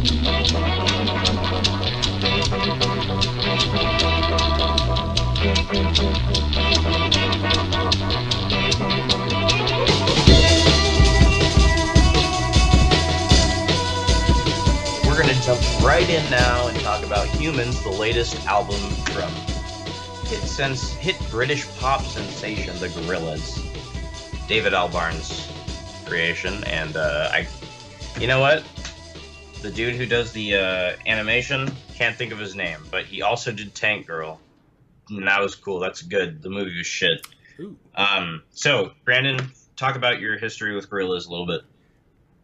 We're going to jump right in now and talk about Humanz, the latest album from hit British pop sensation, the Gorillaz. David Albarn's creation, and you know what? The dude who does the animation, can't think of his name, but he also did Tank Girl, and that was cool. That's good. The movie was shit. Ooh. So Brandon, talk about your history with Gorillaz a little bit.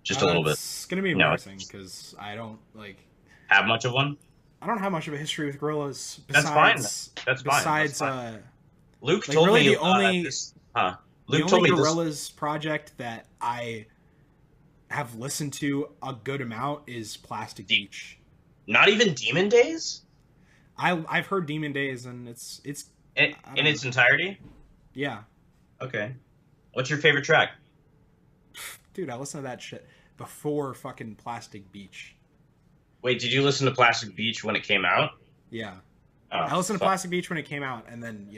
Just a little bit. It's gonna be embarrassing because I don't have much of one. I don't have much of a history with Gorillaz. That's fine. That's besides, fine. Luke like, told really me the only Luke told me Gorillaz project that I have listened to a good amount is Plastic Beach. Not even Demon Days? I've heard Demon Days, and it's in its entirety? Yeah. Okay. What's your favorite track? Dude, I listened to that shit before fucking Plastic Beach. Wait, did you listen to Plastic Beach when it came out? Yeah. Oh, I listened to Plastic Beach when it came out, and then,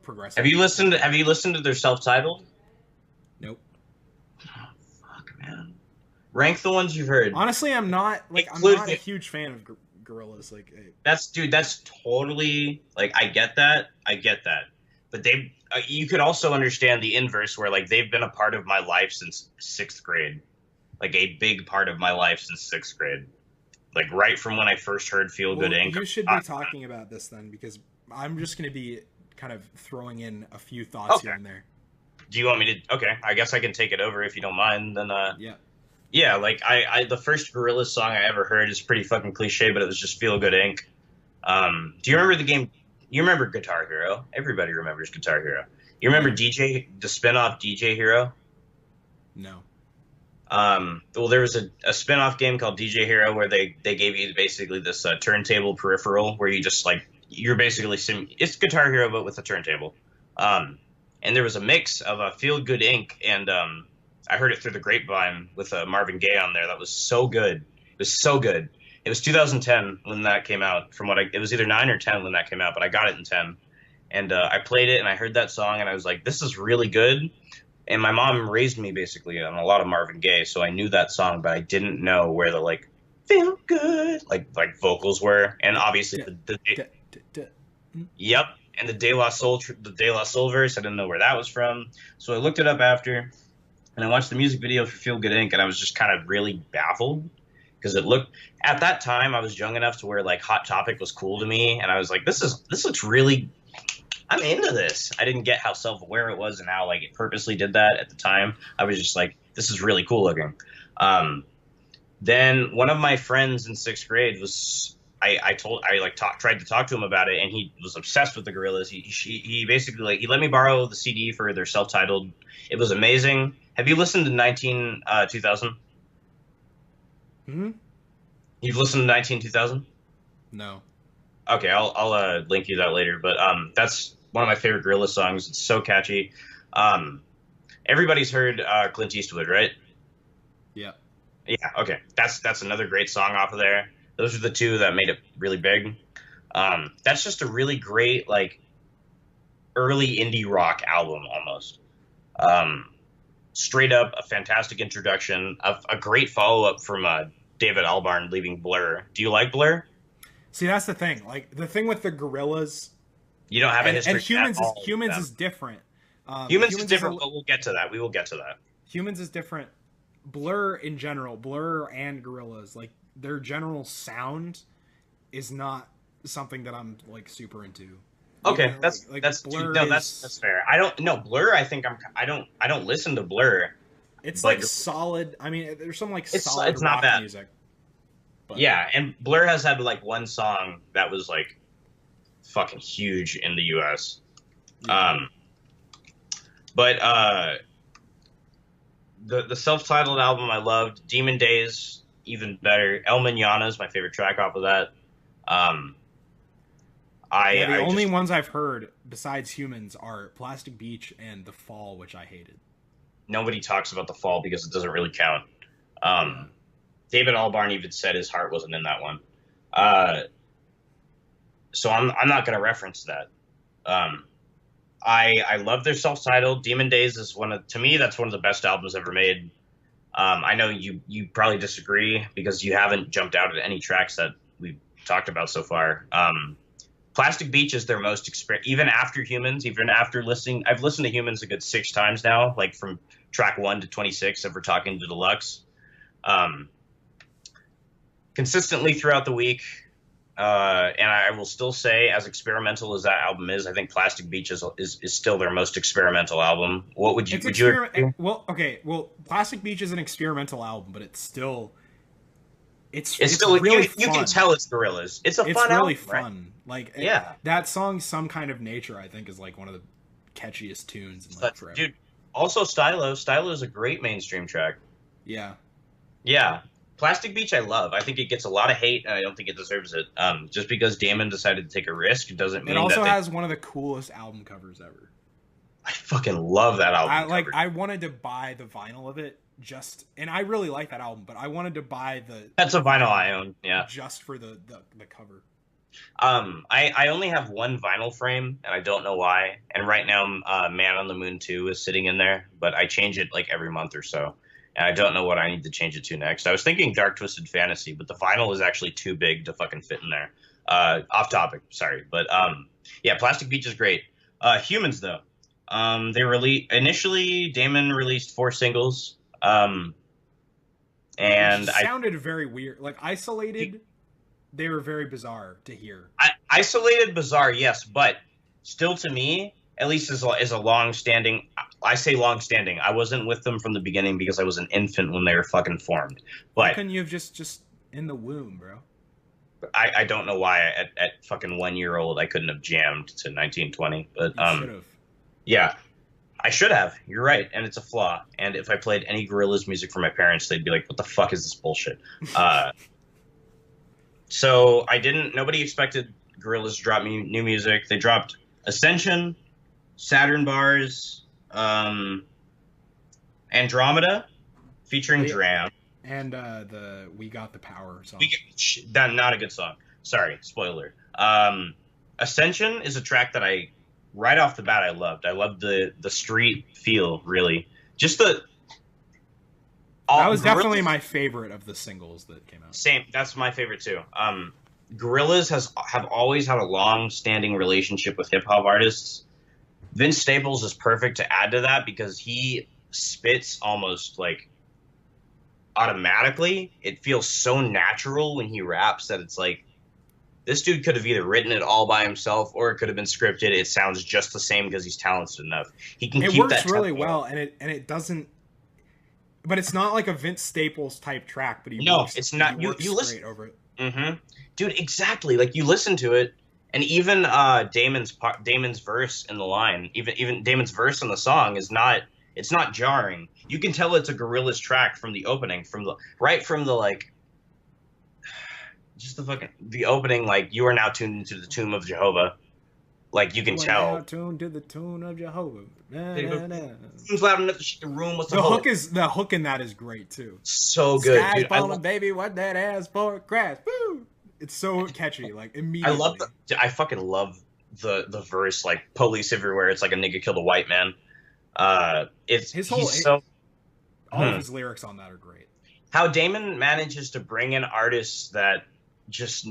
progressively. Have you listened to their self-titled? Nope. Oh, fuck, man. Rank the ones you've heard. Honestly, I'm not a huge fan of Gorillaz. That's totally, I get that. But you could also understand the inverse where, they've been a part of my life since 6th grade. A big part of my life since 6th grade. Right from when I first heard Feel Good Inc. You should be talking about this then, because I'm just going to be kind of throwing in a few thoughts here and there. Do you want me to? Okay, I guess I can take it over if you don't mind. Then, yeah. Yeah, I the first Gorillaz song I ever heard is pretty fucking cliche, but it was just Feel Good Inc. Do you remember the game? You remember Guitar Hero? Everybody remembers Guitar Hero. You remember the spin-off DJ Hero? No. Well, there was a spin-off game called DJ Hero where they gave you basically this turntable peripheral where you just you're basically it's Guitar Hero but with a turntable. And there was a mix of Feel Good Inc. and I heard it through the grapevine with Marvin Gaye on there. That was so good. It was so good. It was 2010 when that came out. It was either 9 or 10 when that came out, but I got it in 10. And I played it and I heard that song and I was like, this is really good. And my mom raised me basically on a lot of Marvin Gaye, so I knew that song, but I didn't know where the feel good vocals were. And obviously yep, and the De La Soul verse, I didn't know where that was from. So I looked it up after, and I watched the music video for Feel Good Inc. and I was just kind of really baffled because at that time I was young enough to where Hot Topic was cool to me, and I was like, this looks really. I'm into this. I didn't get how self-aware it was and how it purposely did that at the time. I was just like, this is really cool looking. Then one of my friends in 6th grade was tried to talk to him about it, and he was obsessed with the Gorillaz. He basically he let me borrow the CD for their self-titled. It was amazing. Have you listened to 2000? Hmm. You've listened to 2000? No. Okay, I'll link you that later. But that's one of my favorite Gorillaz songs. It's so catchy. Everybody's heard Clint Eastwood, right? Yeah. Yeah. Okay. That's another great song off of there. Those are the two that made it really big. That's just a really great early indie rock album almost. Straight up a fantastic introduction, a great follow up from David Albarn leaving Blur. Do you like Blur? See, that's the thing. The thing with the Gorillaz, you don't have a history. And Humanz is different. Humanz is different, but we'll get to that. We will get to that. Humanz is different. Blur in general, Blur and Gorillaz, their general sound is not something that I'm super into. Okay, that's fair. I don't know Blur. I think I don't listen to Blur. It's solid. I mean, there's some solid it's not rock bad. music. But. Yeah, and Blur has had one song that was fucking huge in the U.S. Yeah. But the self-titled album I loved. Demon Days even better. El Mañana is my favorite track off of that. The only ones I've heard besides Humanz are Plastic Beach and The Fall, which I hated. Nobody talks about The Fall because it doesn't really count. David Albarn even said his heart wasn't in that one. Uh, so I'm not going to reference that. Um, I love their self-titled. Demon Days is to me, that's one of the best albums ever made. I know you probably disagree because you haven't jumped out at any tracks that we've talked about so far. Plastic Beach is their most even after Humanz, even after listening. I've listened to Humanz a good 6 times now, like from track 1 to 26, if we're talking to Deluxe. Consistently throughout the week, and I will still say, as experimental as that album is, I think Plastic Beach is still their most experimental album. What would you agree? Well, okay, Plastic Beach is an experimental album, but it's still it's still really you can tell it's Gorillaz. It's really album, fun. Right? Like that song, Some Kind of Nature, I think is like one of the catchiest tunes in like forever. Dude, also Stylo is a great mainstream track. Yeah. Plastic Beach I love. I think it gets a lot of hate, and I don't think it deserves it. Just because Damon decided to take a risk doesn't mean it also has one of the coolest album covers ever. I fucking love that album cover. I wanted to buy the vinyl of it and I really like that album, but I wanted to buy That's a vinyl I own, yeah. Just for the cover. I only have one vinyl frame, and I don't know why. And right now, Man on the Moon 2 is sitting in there, but I change it like every month or so. And I don't know what I need to change it to next. I was thinking Dark Twisted Fantasy, but the vinyl is actually too big to fucking fit in there. Off topic, sorry. But yeah, Plastic Beach is great. Humanz, though. Initially, Damon released 4 singles. And it sounded very weird. Like, Isolated, they were very bizarre to hear. Isolated, bizarre, yes, but still to me, at least as a long-standing, I say long-standing. I wasn't with them from the beginning because I was an infant when they were fucking formed. But how can you have just in the womb, bro? I don't know why at fucking 1 year old I couldn't have jammed to 1920. But you should have. Yeah, I should have. You're right, and it's a flaw. And if I played any Gorillaz music for my parents, they'd be like, "What the fuck is this bullshit?" So nobody expected Gorillaz to drop new music. They dropped Ascension, Saturn Bars, Andromeda, featuring Dram. And the We Got the Power song. Not a good song. Sorry, spoiler. Ascension is a track that right off the bat, I loved. I loved the street feel, really. Just that was definitely my favorite of the singles that came out. Same, that's my favorite too. Gorillaz have always had a long-standing relationship with hip-hop artists. Vince Staples is perfect to add to that because he spits almost like automatically. It feels so natural when he raps that it's like, this dude could have either written it all by himself or it could have been scripted. It sounds just the same because he's talented enough. He can keep that. It works really well, and it doesn't. But it's not like a Vince Staples type track. But it's not. You listen over it. Mm-hmm. Dude, exactly. Like you listen to it, and even Damon's verse in the line, even Damon's verse in the song is not. It's not jarring. You can tell it's a Gorillaz track from the opening, from the opening, like, you are now tuned into the tomb of Jehovah. Like, you can tell. Now tuned to the tune of Jehovah. It's loud enough to shake the room. The hook in that is great too. So good. Sky's falling, baby. What that ass for? Crash. Woo! It's so catchy. Like immediately. I fucking love the verse. Like, police everywhere. It's like a nigga killed a white man. All of his lyrics on that are great. How Damon manages to bring in artists that just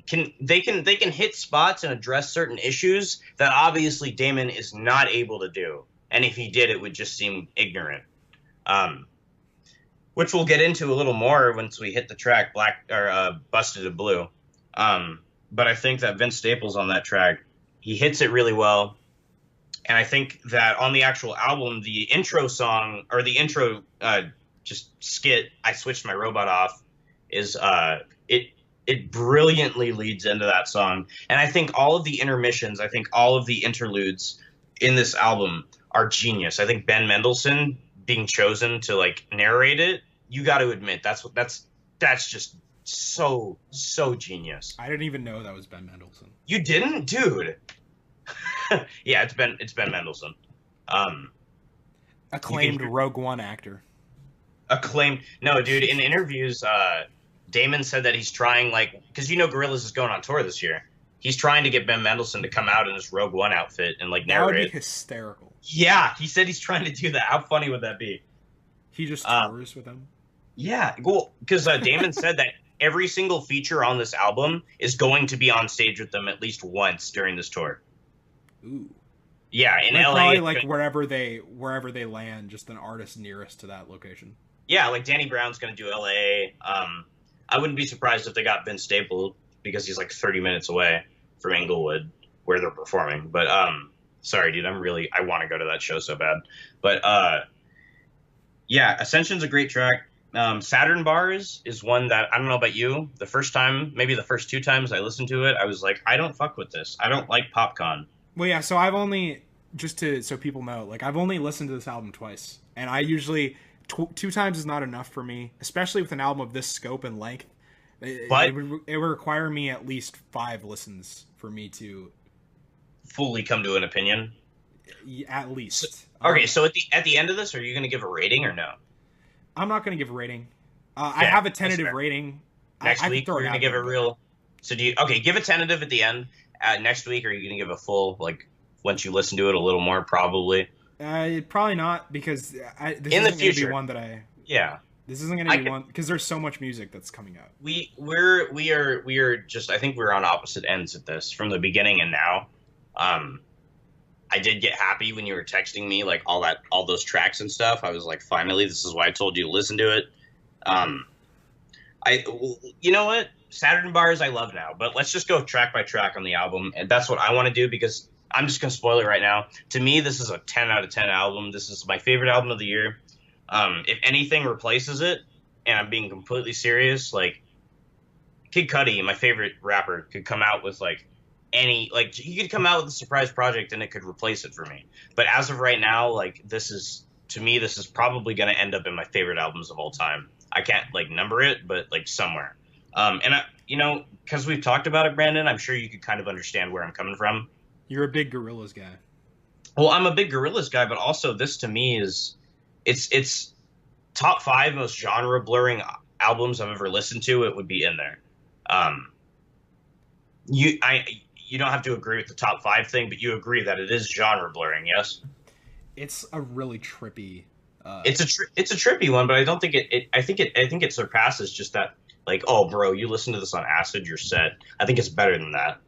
can hit spots and address certain issues that obviously Damon is not able to do, and if he did, it would just seem ignorant. Which we'll get into a little more once we hit the track Busted in Blue. But I think that Vince Staples on that track, he hits it really well. And I think that on the actual album, the intro song, or the intro just skit, I Switched My Robot Off, is it brilliantly leads into that song. And I think all of the intermissions, I think all of the interludes in this album are genius. I think Ben Mendelsohn being chosen to like narrate it, you got to admit that's just so genius. I didn't even know that was Ben Mendelsohn. You didn't, dude? Yeah, it's Ben Mendelsohn. Acclaimed Rogue One actor. Acclaimed. No, dude. In interviews, Damon said that he's trying, like, because Gorillaz is going on tour this year. He's trying to get Ben Mendelsohn to come out in his Rogue One outfit and like That would be narrate. hysterical. Yeah, he said he's trying to do that. How funny would that be? He just tours with him. Yeah, cool. Because Damon said that every single feature on this album is going to be on stage with them at least once during this tour. Ooh. Yeah, in like LA. Probably like wherever they land, just an artist nearest to that location. Yeah, like Danny Brown's gonna do LA. I wouldn't be surprised if they got Vince Staples because he's like 30 minutes away from Inglewood where they're performing. But sorry, dude, I want to go to that show so bad. But yeah, Ascension's a great track. Saturn Bars is one that I don't know about you. The first time, maybe the first two times I listened to it, I was like, I don't fuck with this. I don't like Popcon. Well, yeah. So I've only so people know, like I've only listened to this album twice, and I usually two times is not enough for me, especially with an album of this scope and length. It would require me at least 5 listens for me to fully come to an opinion. At least. Okay, so at the end of this, are you going to give a rating or no? I'm not going to give a rating. I have a tentative rating. Next week, we're going to give a real. So give a tentative at the end. Next week, are you going to give a full, like, once you listen to it a little more, probably? Probably not, because this in the future, be one that I. Yeah. This isn't going to be one because there's so much music that's coming out. We are just, I think we're on opposite ends at this from the beginning and now. I did get happy when you were texting me like all those tracks and stuff. I was like, finally, this is why I told you to listen to it. You know what? Saturn Bars I love now, but let's just go track by track on the album, and that's what I want to do because I'm just gonna spoil it right now. To me, this is a 10 out of 10 album. This is my favorite album of the year. If anything replaces it, and I'm being completely serious, like Kid Cudi, my favorite rapper, could come out with like he could come out with a surprise project and it could replace it for me. But as of right now, like this is probably going to end up in my favorite albums of all time. I can't like number it, but like somewhere. And because we've talked about it, Brandon, I'm sure you could kind of understand where I'm coming from. You're a big Gorillaz guy. Well, I'm a big Gorillaz guy, but also this to me is it's top 5 most genre blurring albums I've ever listened to. It would be in there. You don't have to agree with the top 5 thing, but you agree that it is genre blurring, yes? It's a really trippy. It's a trippy one, but I don't think I think it surpasses just that. Like, oh, bro, you listen to this on acid, you're set. I think it's better than that.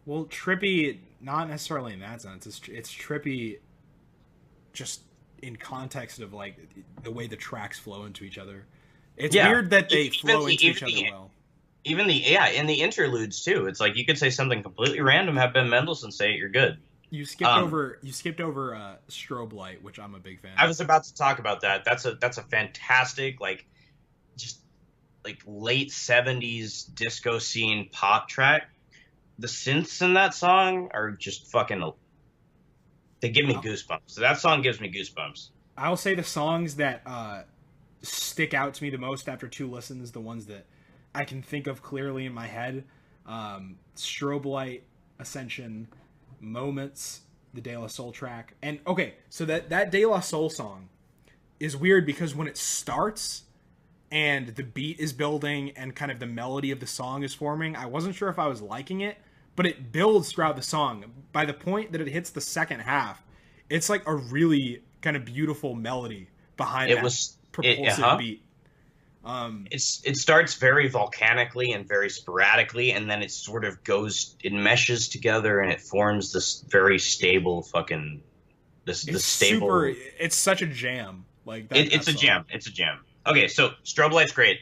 Well, trippy, not necessarily in that sense. It's trippy, just in context of like the way the tracks flow into each other. It's weird that they flow into each other well. Even in the interludes too. It's like you could say something completely random, have Ben Mendelsohn say it, you're good. You skipped over Strobe Light, which I'm a big fan of. I was about to talk about that. That's a fantastic, like, just like late 70s disco scene pop track. The synths in that song are just fucking, they give me goosebumps. So that song gives me goosebumps. I'll say the songs that stick out to me the most after 2 listens, the ones that I can think of clearly in my head, Strobe Light, Ascension, Moments, the De La Soul track. And okay, so that De La Soul song is weird because when it starts and the beat is building and kind of the melody of the song is forming, I wasn't sure if I was liking it, but it builds throughout the song. By the point that it hits the second half, it's like a really kind of beautiful melody behind propulsive beat. It starts very volcanically and very sporadically, and then it sort of it meshes together, and it forms this very stable fucking stable. It's such a jam. Like it's a jam. It's a jam. Okay, so Strobe Light's great,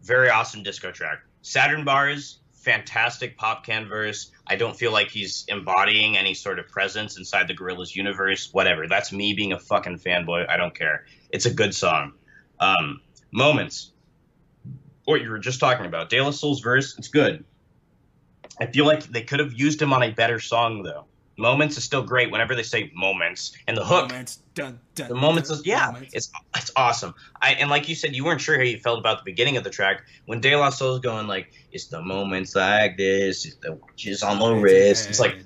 very awesome disco track. Saturn Bars, fantastic pop can verse. I don't feel like he's embodying any sort of presence inside the Gorillaz universe. Whatever. That's me being a fucking fanboy. I don't care. It's a good song. Moments. What you were just talking about. De La Soul's verse, it's good. I feel like they could have used him on a better song, though. Moments is still great whenever they say moments. And the hook. Moments. Dun, dun, the moments dun, is, yeah, moments. it's awesome. And like you said, you weren't sure how you felt about the beginning of the track. When De La Soul's going like, it's the moments like this, it's the watches on the wrist. It's like,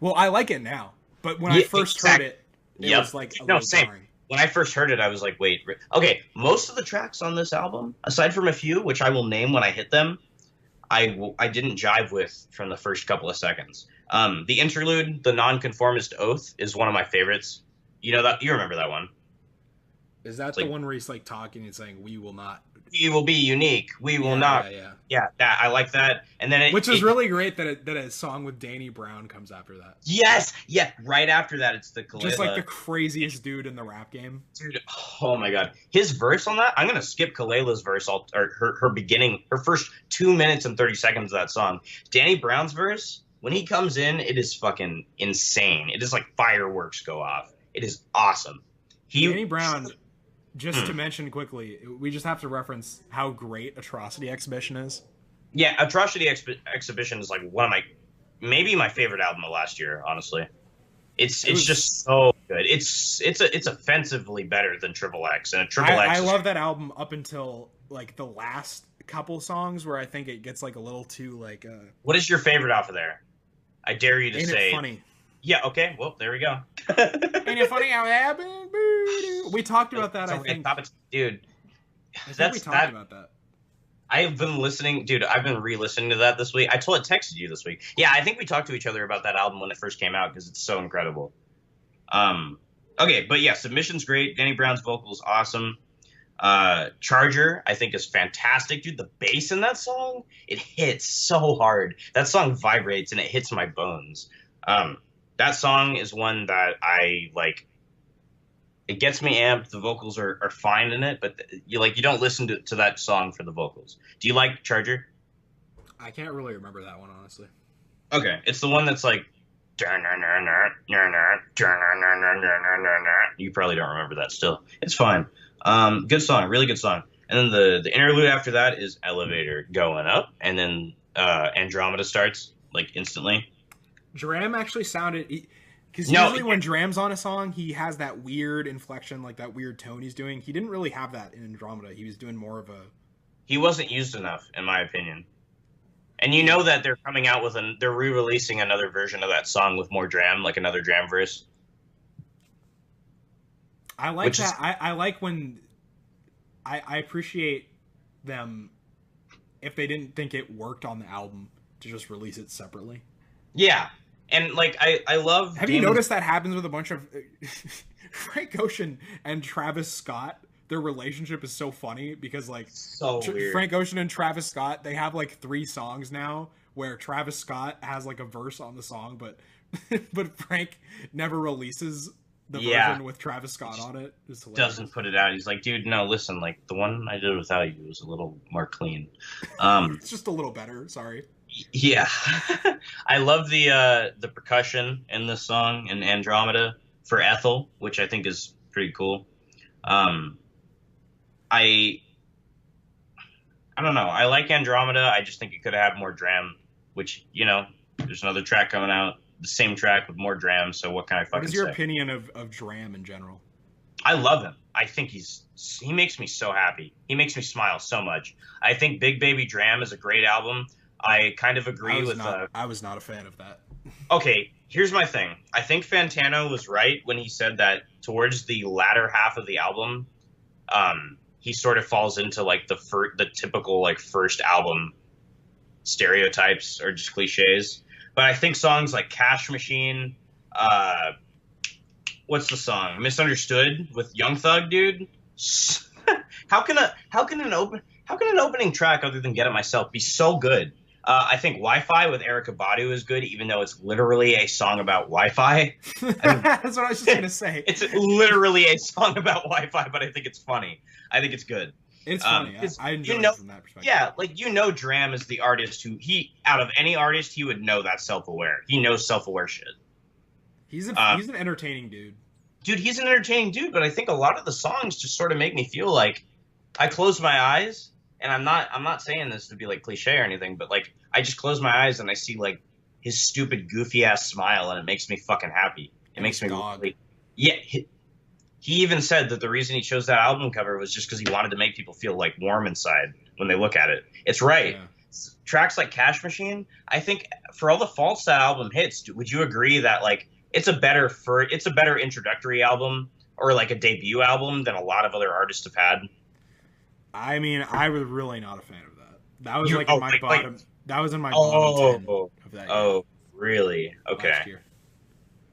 Well, I like it now. But when I first heard it, it was like a little jarring. when I first heard it, I was like, wait, okay. Most of the tracks on this album, aside from a few, which I will name when I hit them, I didn't jive with from the first couple of seconds. The interlude, the Nonconformist Oath, is one of my favorites. You know that, you remember that one? Is that the one where he's like talking and saying, "We will not"? We will be unique. We will not. Yeah, that I like that. And then which is really great that a song with Danny Brown comes after that. Yes, yeah. Right after that, it's the just like the craziest dude in the rap game. Dude, oh my god, his verse on that. I'm gonna skip Kalela's verse, or her beginning, her first 2 minutes and 30 seconds of that song. Danny Brown's verse, when he comes in, it is fucking insane. It is like fireworks go off. It is awesome. Danny Brown. Just to mention quickly, we just have to reference how great Atrocity Exhibition is. Yeah, Atrocity Exhibition is like one of maybe my favorite album of last year. Honestly, it's just so good. It's offensively better than Triple X, and Triple X. I love that album up until like the last couple songs where I think it gets like a little too like. What is your favorite off of there? I dare you to Ain't say. It funny? Yeah. Okay. Well, there we go. Ain't it funny how it happened? We talked about that. I think, dude. We talked about that. I've been listening, dude. I've been re-listening to that this week. I texted you this week. Yeah, I think we talked to each other about that album when it first came out because it's so incredible. Okay, but yeah, Submission's great. Danny Brown's vocals awesome. Charger, I think, is fantastic, dude. The bass in that song, it hits so hard. That song vibrates and it hits my bones. That song is one that I like. It gets me amped. The vocals are fine in it, but you don't listen to that song for the vocals. Do you like Charger? I can't really remember that one, honestly. Okay, it's the one that's like. You probably don't remember that still. It's fine. Good song, really good song. And then the interlude after that is Elevator going up, and then Andromeda starts like instantly. Dram actually sounded, because usually when Dram's on a song, he has that weird inflection, like that weird tone he's doing. He didn't really have that in Andromeda. He was doing more of a. He wasn't used enough, in my opinion. And you know that they're coming out with they're re-releasing another version of that song with more Dram, like another Dram verse. I like that. I like when I appreciate them if they didn't think it worked on the album to just release it separately. Yeah. And like I love. Have you noticed that happens with a bunch of Frank Ocean and Travis Scott? Their relationship is so funny because like weird. Frank Ocean and Travis Scott, they have like 3 songs now where Travis Scott has like a verse on the song, but Frank never releases the version with Travis Scott on it. Doesn't put it out. He's like, dude, no, listen, like the one I did without you was a little more clean. It's just a little better. Sorry. Yeah. I love the percussion in this song in Andromeda for Ethel, which I think is pretty cool. I don't know. I like Andromeda. I just think it could have had more Dram, which, there's another track coming out, the same track with more Dram, so what can I fucking say? What is your opinion of Dram in general? I love him. I think he makes me so happy. He makes me smile so much. I think Big Baby Dram is a great album. I kind of agree with... I was not a fan of that. Okay, here's my thing. I think Fantano was right when he said that towards the latter half of the album, he sort of falls into like the typical like first album stereotypes or just cliches. But I think songs like Cash Machine, what's the song? Misunderstood with Young Thug, dude. How can an opening track other than Get It Myself be so good? I think Wi-Fi with Erykah Badu is good, even though it's literally a song about Wi-Fi. That's what I was just going to say. It's literally a song about Wi-Fi, but I think it's funny. I think it's good. It's funny. I enjoy it from that perspective. Yeah, like, Dram is the artist who out of any artist, he would know that's self-aware. He knows self-aware shit. He's an entertaining dude. Dude, he's an entertaining dude, but I think a lot of the songs just sort of make me feel like I close my eyes. And I'm not saying this to be like cliche or anything, but like I just close my eyes and I see like his stupid goofy ass smile and it makes me fucking happy. It makes me really, yeah. He even said that the reason he chose that album cover was just because he wanted to make people feel like warm inside when they look at it. It's right. Yeah. Tracks like Cash Machine, I think for all the faults that album hits, would you agree that like it's a better introductory album or like a debut album than a lot of other artists have had. I mean, I was really not a fan of that. That was You like in oh my like bottom. That was in my bottom 10 of that year, oh really? last Okay. year.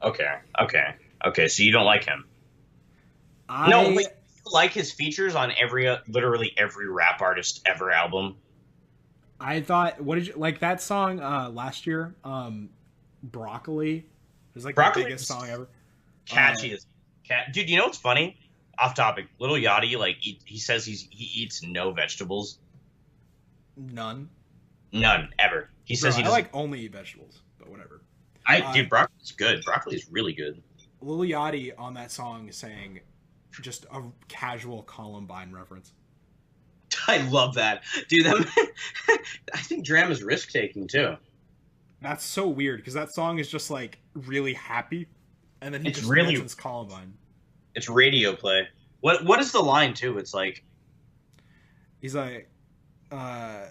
Okay. So you don't like him? No, I wait. You like his features on literally every rap artist ever album? I thought, what did you like that song last year? Broccoli. It was like the Broccoli biggest is song ever. catchy as cat. Dude, you know what's funny? Off topic. Little Yachty, like he says he eats no vegetables. None. None ever. He Bro, says he I doesn't. like only eat vegetables, but whatever. Dude, broccoli's good. Broccoli's really good. Lil Yachty on that song sang just a casual Columbine reference. I love that, dude. I think Dram is risk taking too. That's so weird because that song is just like really happy, and then he It's just really mentions Columbine. it's radio play. What is the line too? It's like He's like, I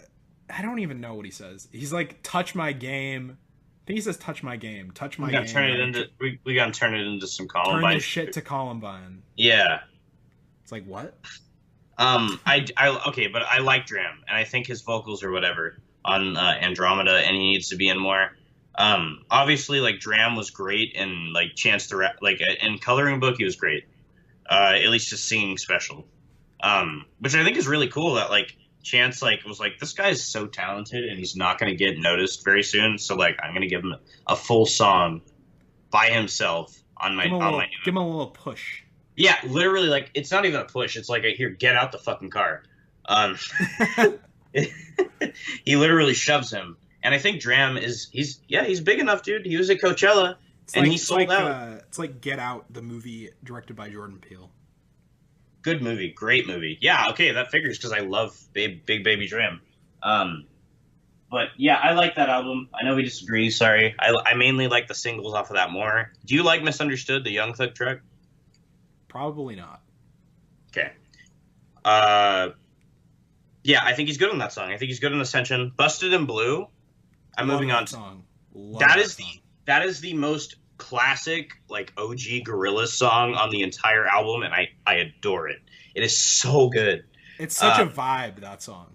don't even know what he says. He's like, touch my game. I think he says, touch my game. Touch my we gotta game. turn it into we gotta turn it into some turn Columbine this shit to Columbine. Yeah. It's like, what? I okay, but I like Dram, and I think his vocals or whatever on Andromeda, and he needs to be in more. Obviously, like Dram was great, and like Chance the like in Coloring Book, he was great. At least his singing special, which I think is really cool. That like Chance like was like, this guy's so talented, and he's not going to get noticed very soon. So like, I'm going to give him a full song by himself on my give him a little push. Yeah, literally, like, it's not even a push. It's like, here, get out the fucking car. He literally shoves him. And I think Dram he's big enough, dude. He was at Coachella, and he sold out. It's like Get Out, the movie directed by Jordan Peele. Good movie. Great movie. Yeah, okay, that figures, because I love Big Baby Dram. But, yeah, I like that album. I know we disagree, sorry. I mainly like the singles off of that more. Do you like Misunderstood, the Young Thug track? Probably not. Okay. Yeah, I think he's good on that song. I think he's good on Ascension. Busted in Blue. I'm moving on. Song. That is the most classic, like, OG Gorillaz song on the entire album, and I adore it. It is so good. It's such a vibe, that song.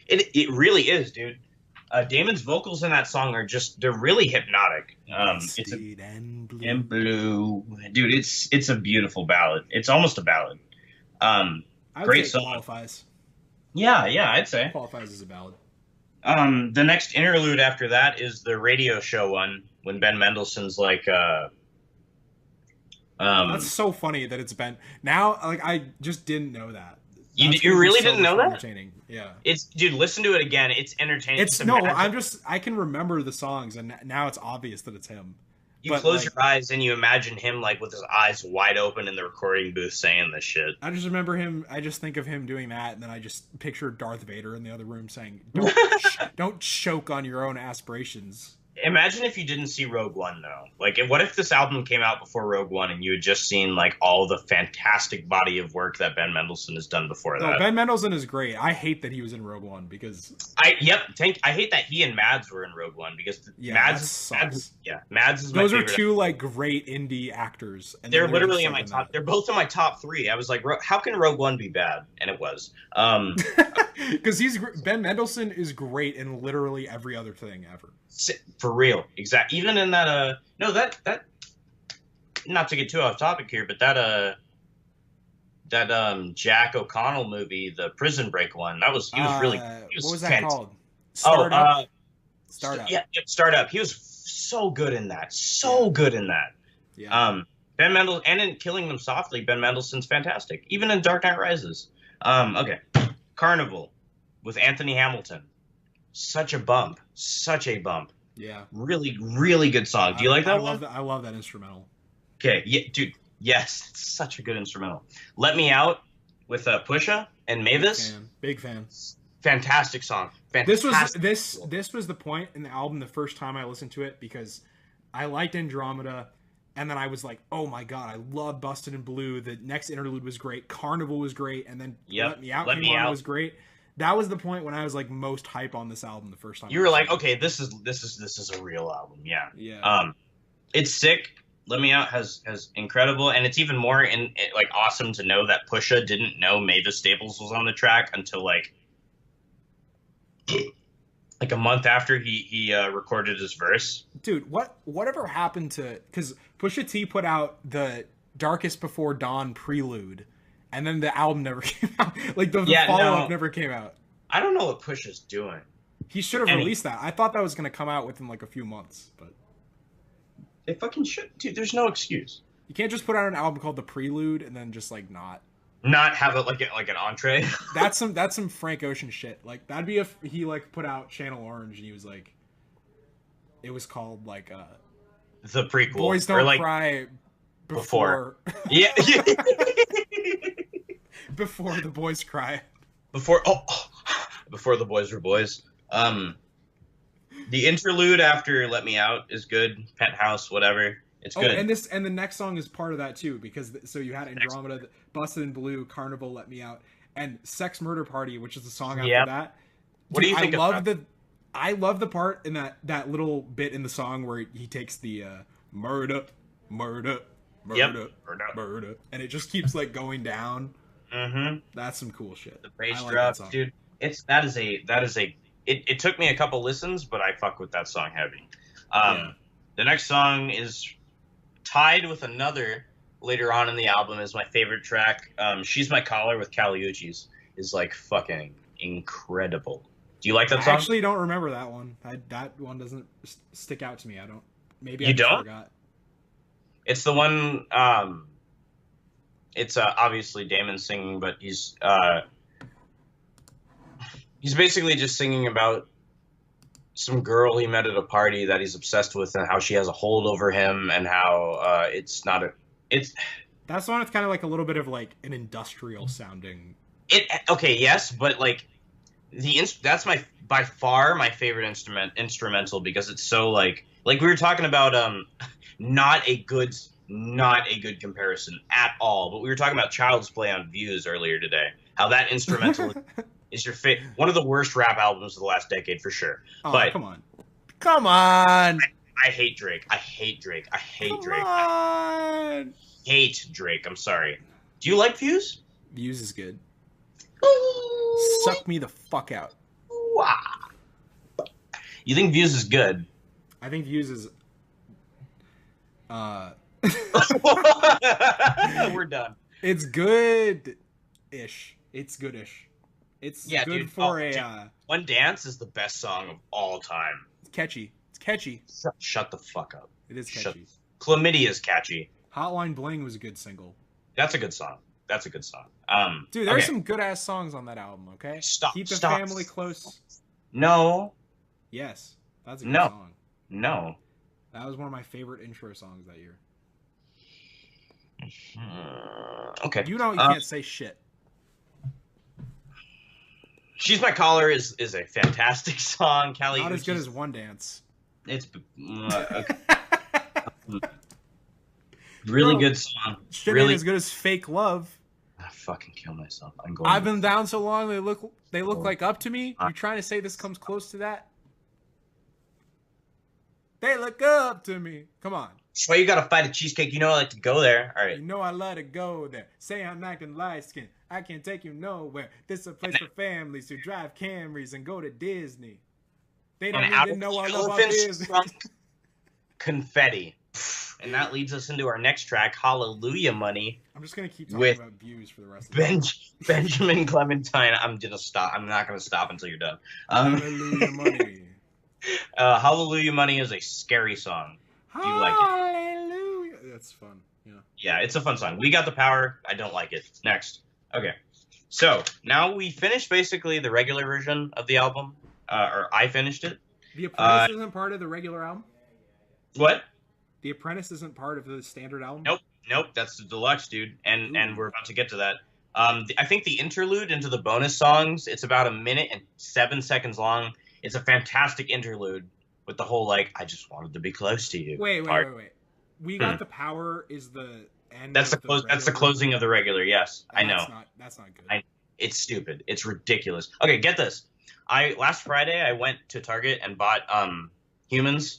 It really is, dude. Damon's vocals in that song they're really hypnotic. It's in blue. Dude, it's a beautiful ballad. It's almost a ballad. Great song. Qualifies. Yeah, I'd say. Qualifies as a ballad. The next interlude after that is the radio show one, when Ben Mendelsohn's like, that's so funny that it's Ben. Now, like, I just didn't know that. You really didn't know that? Entertaining. Yeah. Dude, listen to it again. It's entertaining. I can remember the songs, and now it's obvious that it's him. You close your eyes and you imagine him like with his eyes wide open in the recording booth saying this shit. I just remember him. I just think of him doing that, and then I just picture Darth Vader in the other room saying, "Don't choke on your own aspirations." Imagine if you didn't see Rogue One, though. Like, what if this album came out before Rogue One and you had just seen, like, all the fantastic body of work that Ben Mendelsohn has done before that? Ben Mendelsohn is great. I hate that he was in Rogue One because... I hate that he and Mads were in Rogue One because Mads is my Those favorite. are two, like, great indie actors. And they're literally in my top... They're both in my top 3. I was like, how can Rogue One be bad? And it was. Because Ben Mendelsohn is great in literally every other thing ever. For real, exactly. Even in that, that not to get too off topic here, but that Jack O'Connell movie, the Prison Break one, he was really. What was that called? Startup. Startup. He was so good in that. Good in that. Yeah. Ben Mendelsohn, and in Killing Them Softly, Ben Mendelsohn's fantastic. Even in Dark Knight Rises. Okay. Carnival with Anthony Hamilton. Such a bump. Yeah. Really, really good song. Do you like that one? I love that instrumental. Okay. Yeah, dude. Yes. It's such a good instrumental. Let Me Out with Pusha and Mavis. Big fan. Fantastic song. Fantastic. This was the point in the album the first time I listened to it because I liked Andromeda, and then I was like, oh my god, I love Busted in Blue. The next interlude was great. Carnival was great, and then Let Me Out was great. That was the point when I was like most hype on this album the first time. You were like, okay, this is a real album. Yeah. Yeah. It's sick. Let Me Out has incredible, and it's even more like awesome to know that Pusha didn't know Mavis Staples was on the track until like a month after he recorded his verse. Dude, whatever happened to, because Pusha T put out the Darkest Before Dawn prelude, and then the album never came out. Like the follow-up never came out. I don't know what Pusha's doing. He should have released that. I thought that was going to come out within like a few months, but they fucking should. Dude, there's no excuse. You can't just put out an album called The Prelude and then just like not have it like an entree. That's some Frank Ocean shit. Like that'd be if he like put out Channel Orange and he was like, it was called like the prequel. Boys Don't Cry before. Yeah. Before the boys cry. Before the boys were boys. The interlude after Let Me Out is good. Penthouse, whatever. It's good. And the next song is part of that too, because so you had Andromeda, Busted in Blue, Carnival, Let Me Out, and Sex Murder Party, which is the song after that. What do you think of that? I love the part in that little bit in the song where he takes the murder, and it just keeps like going down. Mm-hmm. That's some cool shit. The bass drop, dude. That is a. It took me a couple listens, but I fuck with that song heavy. The next song is tied with another later on in the album is my favorite track. She's My Collar with Caliucci's is like fucking incredible. Do you like that song? I actually don't remember that one. That one doesn't stick out to me. I don't. Maybe you I don't. Forgot. It's the one. It's obviously Damon singing, but he's basically just singing about some girl he met at a party that he's obsessed with and how she has a hold over him and how it's that's the one that's kind of like a little bit of like an industrial sounding. Okay, yes, but like that's by far my favorite instrumental because it's so like we were talking about not a good comparison at all, but we were talking about Child's Play on Views earlier today. How that instrumental is your one of the worst rap albums of the last decade for sure. Oh, but come on. I hate Drake. I hate Drake. I hate Drake. I'm sorry. Do you like Views? Views is good. Ooh. Suck me the fuck out. Wow. You think Views is good? I think Views is We're done. It's good-ish. It's good-ish. It's good dude. for One Dance is the best song of all time. It's catchy. Shut the fuck up. It is catchy. Chlamydia is catchy. Hotline Bling was a good single. That's a good song. Dude, there's some good ass songs on that album. Okay. Keep the family close. No. Yes, that's a good song. No. That was one of my favorite intro songs that year. Okay. You know you can't say shit. She's My Collar is a fantastic song. Callie, not as good as One Dance. It's okay. Really good song. Shit really ain't as good as Fake Love. I fucking kill myself. I've been down so long they look like Up to Me. You trying to say this comes close to that? They look up to me. Come on. Why you gotta fight a cheesecake? You know I like to go there. All right. You know I love to go there. Say I'm acting light skin. I can't take you nowhere. This is a place for families who drive Camrys and go to Disney. They don't even know I love Disney. Confetti. And that leads us into our next track, Hallelujah Money. I'm just going to keep talking about Views for the rest of the time. Benjamin Clementine. I'm going to stop. I'm not going to stop until you're done. Hallelujah Money. Hallelujah Money is a scary song. Do you like it? Hallelujah. That's fun. Yeah. Yeah, it's a fun song. We Got the Power. I don't like it. Next. Okay. So now we finished basically the regular version of the album. Or I finished it. The Apprentice isn't part of the regular album? What? The Apprentice isn't part of the standard album? Nope. That's the deluxe, dude. And we're about to get to that. I think the interlude into the bonus songs, it's about 1 minute and 7 seconds long. It's a fantastic interlude with the whole, like, I just wanted to be close to you. Wait. We Got the Power is the end. That's That's the closing of the regular, yes. I know. That's not good. It's stupid. It's ridiculous. Okay, get this. Last Friday, I went to Target and bought Humanz.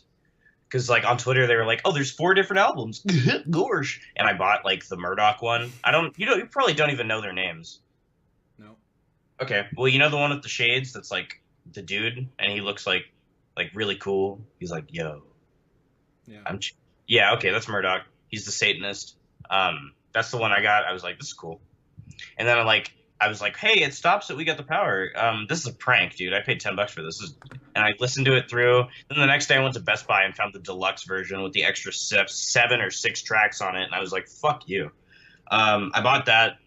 because like on Twitter they were like, "Oh, there's 4 different albums." Gorsh. And I bought like the Murdoch one. I don't, you probably don't even know their names. No. Okay, well, you know the one with the shades that's like the dude, and he looks like really cool. He's like, "Yo, Yeah. yeah, okay, that's Murdoch. He's the Satanist." That's the one I got. I was like, "This is cool." And then I was like, "Hey, it stops at We Got the Power." This is a prank, dude. I paid $10 for this. And I listened to it through. Then the next day I went to Best Buy and found the deluxe version with the extra 7 or 6 tracks on it, and I was like, "Fuck you." I bought that.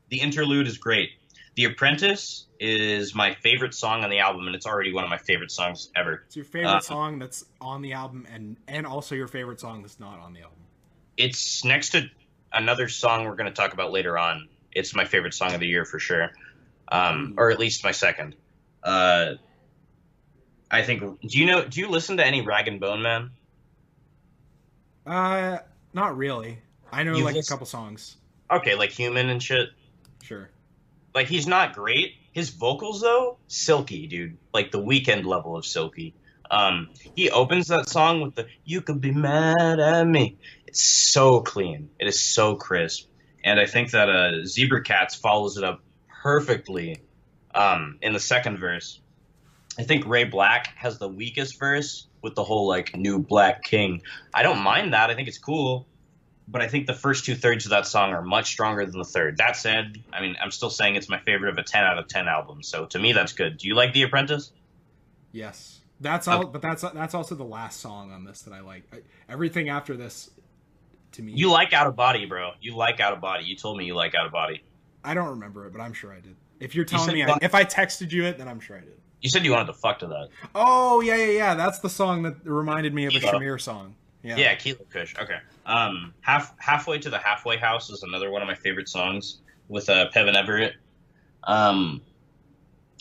The interlude is great. The Apprentice is my favorite song on the album, and it's already one of my favorite songs ever. It's your favorite song that's on the album, and also your favorite song that's not on the album. It's next to another song we're going to talk about later on. It's my favorite song of the year for sure, or at least my second. I think. Do you listen to any Rag and Bone Man? Not really. I know like a couple songs. Okay, like Human and shit. Sure. Like, he's not great. His vocals, though, silky, dude. Like, the Weekend level of silky. He opens that song with the "You Could Be Mad at Me." It's so clean. It is so crisp. And I think that Zebra Cats follows it up perfectly in the second verse. I think Ray Black has the weakest verse with the whole, like, "New Black King." I don't mind that. I think it's cool. But I think the first 2/3 of that song are much stronger than the third. That said, I mean, I'm still saying it's my favorite of a 10 out of 10 album. So to me, that's good. Do you like The Apprentice? Yes. That's all. But that's also the last song on this that I like. Everything after this, to me. You like Out of Body, bro. You like Out of Body. You told me you like Out of Body. I don't remember it, but I'm sure I did. If you're telling me, if I texted you it, then I'm sure I did. You said you wanted to fuck to that. Oh, yeah. That's the song that reminded me of a Shamir song. Yeah, Kilo Kush. Okay. Halfway to the Halfway House is another one of my favorite songs with Pevin Everett.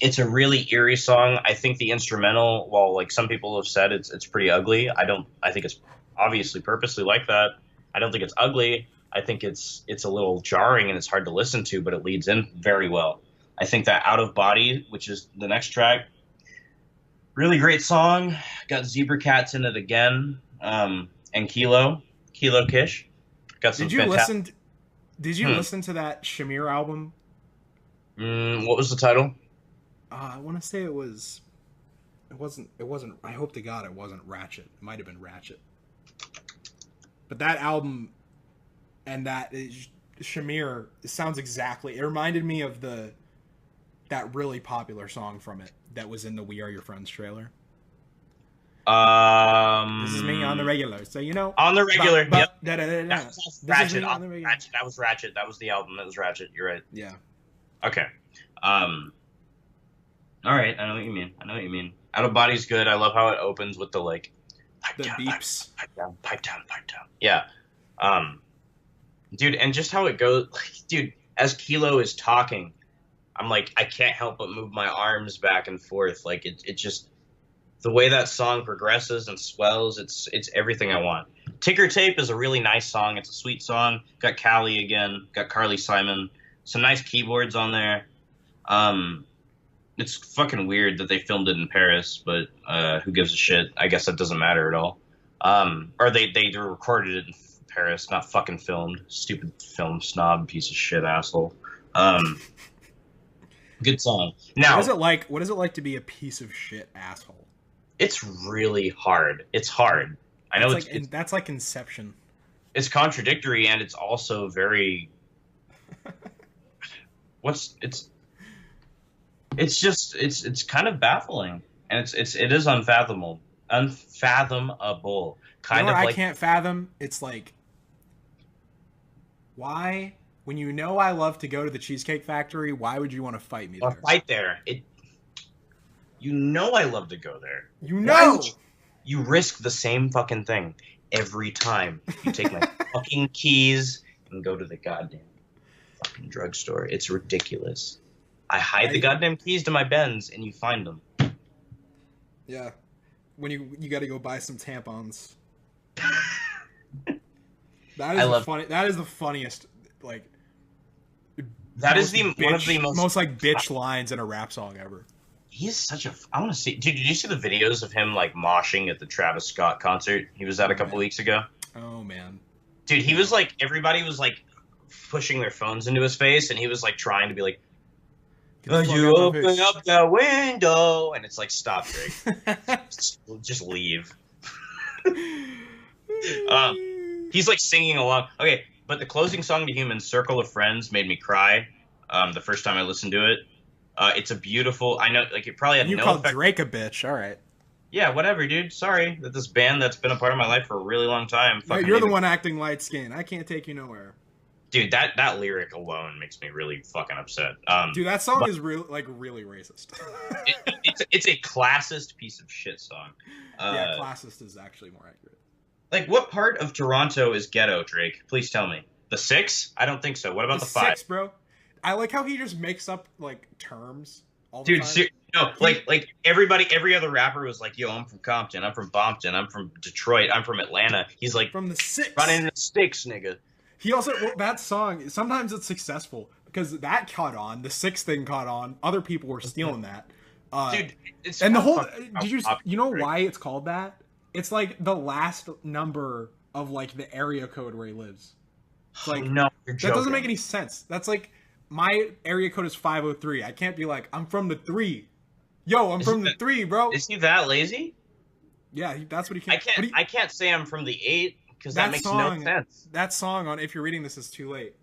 It's a really eerie song. I think the instrumental, while like some people have said it's pretty ugly, I think it's obviously purposely like that. I don't think it's ugly. I think it's a little jarring and it's hard to listen to, but it leads in very well. I think that Out of Body, which is the next track, really great song. Got Zebra Cats in it again. And Kilo Kish. Got some. Did you listen to that Shamir album? What was the title? I want to say it wasn't. I hope to God it wasn't Ratchet. It might have been Ratchet. But that album and that Shamir, it sounds exactly. It reminded me of that really popular song from it that was in the "We Are Your Friends" trailer. This is me on the regular, so you know. On the regular, yep. That was Ratchet. Ratchet. That was Ratchet. That was the album. That was Ratchet. You're right. Yeah. Okay. All right. I know what you mean. Out of Body's good. I love how it opens with the like. The beeps. Pipe down. Yeah. Dude, and just how it goes, like, dude. As Kilo is talking, I'm like, I can't help but move my arms back and forth. Like it just. The way that song progresses and swells, it's everything I want. Ticker Tape is a really nice song. It's a sweet song. Got Callie again. Got Carly Simon. Some nice keyboards on there. It's fucking weird that they filmed it in Paris, but who gives a shit? I guess that doesn't matter at all. Or they recorded it in Paris, not fucking filmed. Stupid film snob piece of shit asshole. Good song. Now, what is it like to be a piece of shit asshole? It's really hard. It's hard. I know that's like Inception. It's contradictory and it's also very. It's kind of baffling and it is unfathomable. Kind of like I can't fathom. It's like, why, when you know I love to go to the Cheesecake Factory, why would you want to fight me there? Fight there. You know I love to go there. You know! You risk the same fucking thing every time. You take my fucking keys and go to the goddamn fucking drugstore. It's ridiculous. I hide the goddamn keys to my Benz and you find them. Yeah. When you gotta go buy some tampons. That is the funniest, like... That is one of the most like bitch lines in a rap song ever. He's such a. I want to see. Dude, did you see the videos of him like moshing at the Travis Scott concert he was at a Oh couple man. weeks ago? Oh man. Dude, he was No. like everybody was like pushing their phones into his face, and he was like trying to be like, Get the fuck You out my open face. up the window, and it's like, stop, Drake. Just leave. Um, he's like singing along. Okay, but the closing song to Humanz, "Circle of Friends," made me cry. The first time I listened to it, it's a beautiful. I know, like it probably had You no called effect. Drake a bitch. All right. Yeah, whatever, dude. Sorry that this band that's been a part of my life for a really long time. No, Fucking you're the made me- one acting light skinned. I can't take you nowhere. Dude, that lyric alone makes me really fucking upset. Dude, that song but is really racist. it's a classist piece of shit song. Yeah, classist is actually more accurate. Like, what part of Toronto is ghetto, Drake? Please tell me. The 6? I don't think so. What about the 5? 6, bro. I like how he just makes up like terms all the Dude, time. no, like everybody, every other rapper was like, "Yo, I'm from Compton, I'm from Bompton, I'm from Detroit, I'm from Atlanta." He's like, From the 6. running the sticks, nigga. He also that song. Sometimes it's successful because that caught on. The 6 thing caught on. Other people were stealing that. Dude, it's And the whole fucking did you popular, know Drake. why it's called that? It's like the last number of like the area code where he lives. It's like No, you're that joking. doesn't make any sense. That's like my area code is 503. I can't be like I'm from the 3. Yo, I'm from the 3, bro. Is he that lazy? Yeah, that's what he can't. I can't say I'm from the 8 because that makes no sense. That song on If You're Reading This Is Too Late,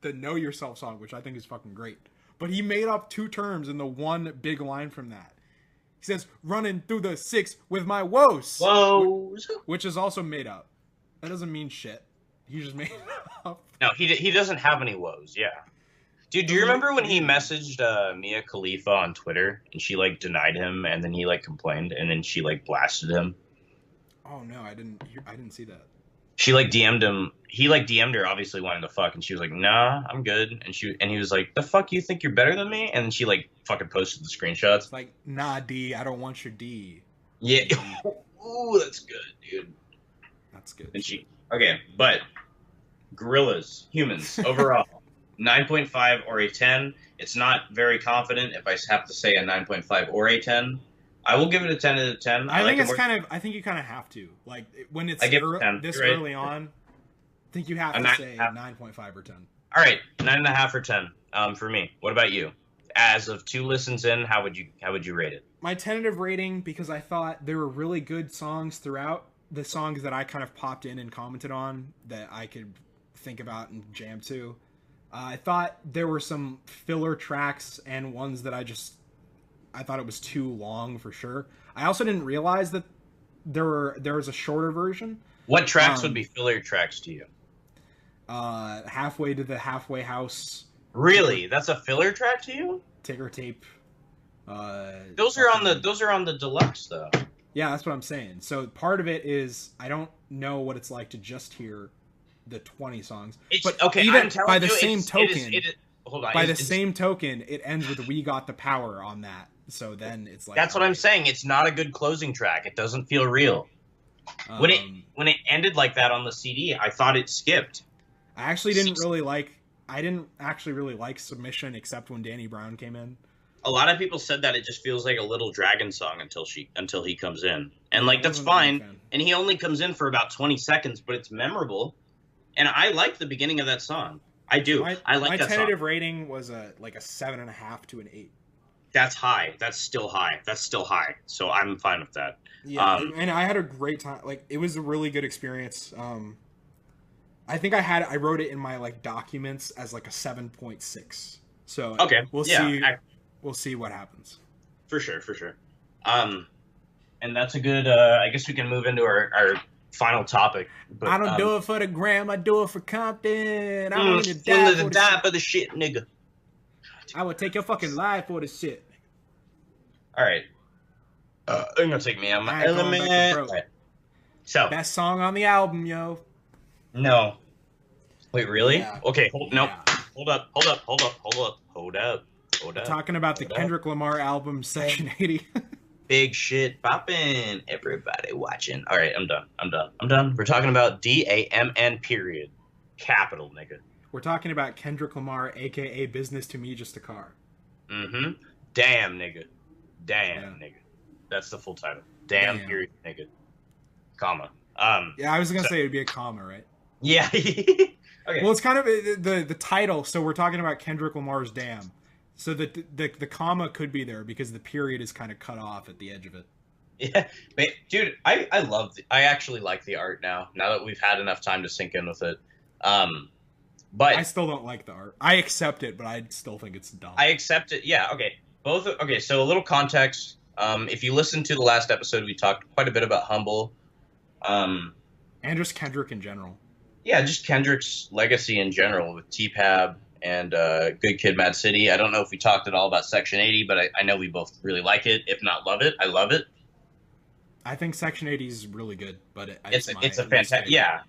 the Know Yourself song, which I think is fucking great. But he made up 2 terms in the one big line from that. He says, running through the 6 with my woes. Whoa. Which is also made up. That doesn't mean shit. He just made it up. No, he doesn't have any woes. Yeah. Dude, do you remember when he messaged Mia Khalifa on Twitter and she like denied him and then he like complained and then she like blasted him? Oh no, I didn't see that. She like DM'd him. He like DM'd her, obviously wanting to fuck, and she was like, "Nah, I'm good." And he was like, "The fuck, you think you're better than me?" And then she like fucking posted the screenshots. It's like, nah, D, I don't want your D. Yeah. Ooh, that's good, dude. That's good. And she okay, but Gorillaz, Humanz overall, 9.5 or a 10. It's not very confident if I have to say a 9.5 or a 10. I will give it a 10 out of 10. I like think it it's more- kind of. I think you kind of have to like when it's I give it 10. this You're right. early on. I think you have A to 9.5. say 9.5 or 10. All right, 9.5 or 10. For me. What about you? As of 2 listens in, how would you rate it? My tentative rating, because I thought there were really good songs throughout, the songs that I kind of popped in and commented on that I could think about and jam to. I thought there were some filler tracks and ones that I thought it was too long for sure. I also didn't realize that there was a shorter version. What tracks would be filler tracks to you? Halfway to the Halfway House. Really? That's a filler track to you? Ticker Tape. Those are on the deluxe though. Yeah, that's what I'm saying. So part of it is I don't know what it's like to just hear the 20 songs. But okay, even I'm telling by the you, same token, hold on. by the same token, it ends with "We Got the Power" on that. So then it's like that's what I'm saying. It's not a good closing track. It doesn't feel real. When it ended like that on the CD, I thought it skipped. I didn't actually really like Submission except when Danny Brown came in. A lot of people said that it just feels like a Little Dragon song until he comes in, and like that's wasn't a big fine. fan. And he only comes in for about 20 seconds, but it's memorable. And I like the beginning of that song. I do. I like that My tentative song. rating was a 7.5 to an 8. That's high. That's still high. So I'm fine with that. Yeah, and I had a great time. Like it was a really good experience. I think I wrote it in my like documents as like a 7.6. So Okay. we'll see. We'll see what happens. For sure. And that's a good. I guess we can move into our final topic. But, I don't do it for the gram. I do it for Compton. I'm willing to die die for the shit, nigga. I would take your fucking life for the shit. All right. I'm gonna take me out my I ain't going back to element. broke. Right. So Best song on the album, yo. no. Wait, really? Yeah. Okay. Nope. Yeah. Hold up. Talking about the Kendrick Lamar album, Section 80. Big shit poppin'. Everybody watching. All right, I'm done. We're talking about DAMN period. Capital, nigga. We're talking about Kendrick Lamar, a.k.a. Business to Me, Just a Car. Mm-hmm. Damn, nigga. Damn, nigga. That's the full title. Damn. Period, nigga. Comma. Yeah, I was gonna say it'd be a comma, right? Yeah. Okay. Well, it's kind of the title. So we're talking about Kendrick Lamar's "Damn." So the comma could be there because the period is kind of cut off at the edge of it. Yeah, but, dude, I actually like the art now that we've had enough time to sink in with it. But I still don't like the art. I accept it, but I still think it's dumb. I accept it. Yeah. Okay. Okay. So a little context. If you listen to the last episode, we talked quite a bit about Humble. And just Kendrick in general. Yeah, just Kendrick's legacy in general with T-Pab and Good Kid, Mad City. I don't know if we talked at all about Section 80, but I know we both really like it. If not love it, I love it. I think Section 80 is really good, but it's a fantastic. Yeah.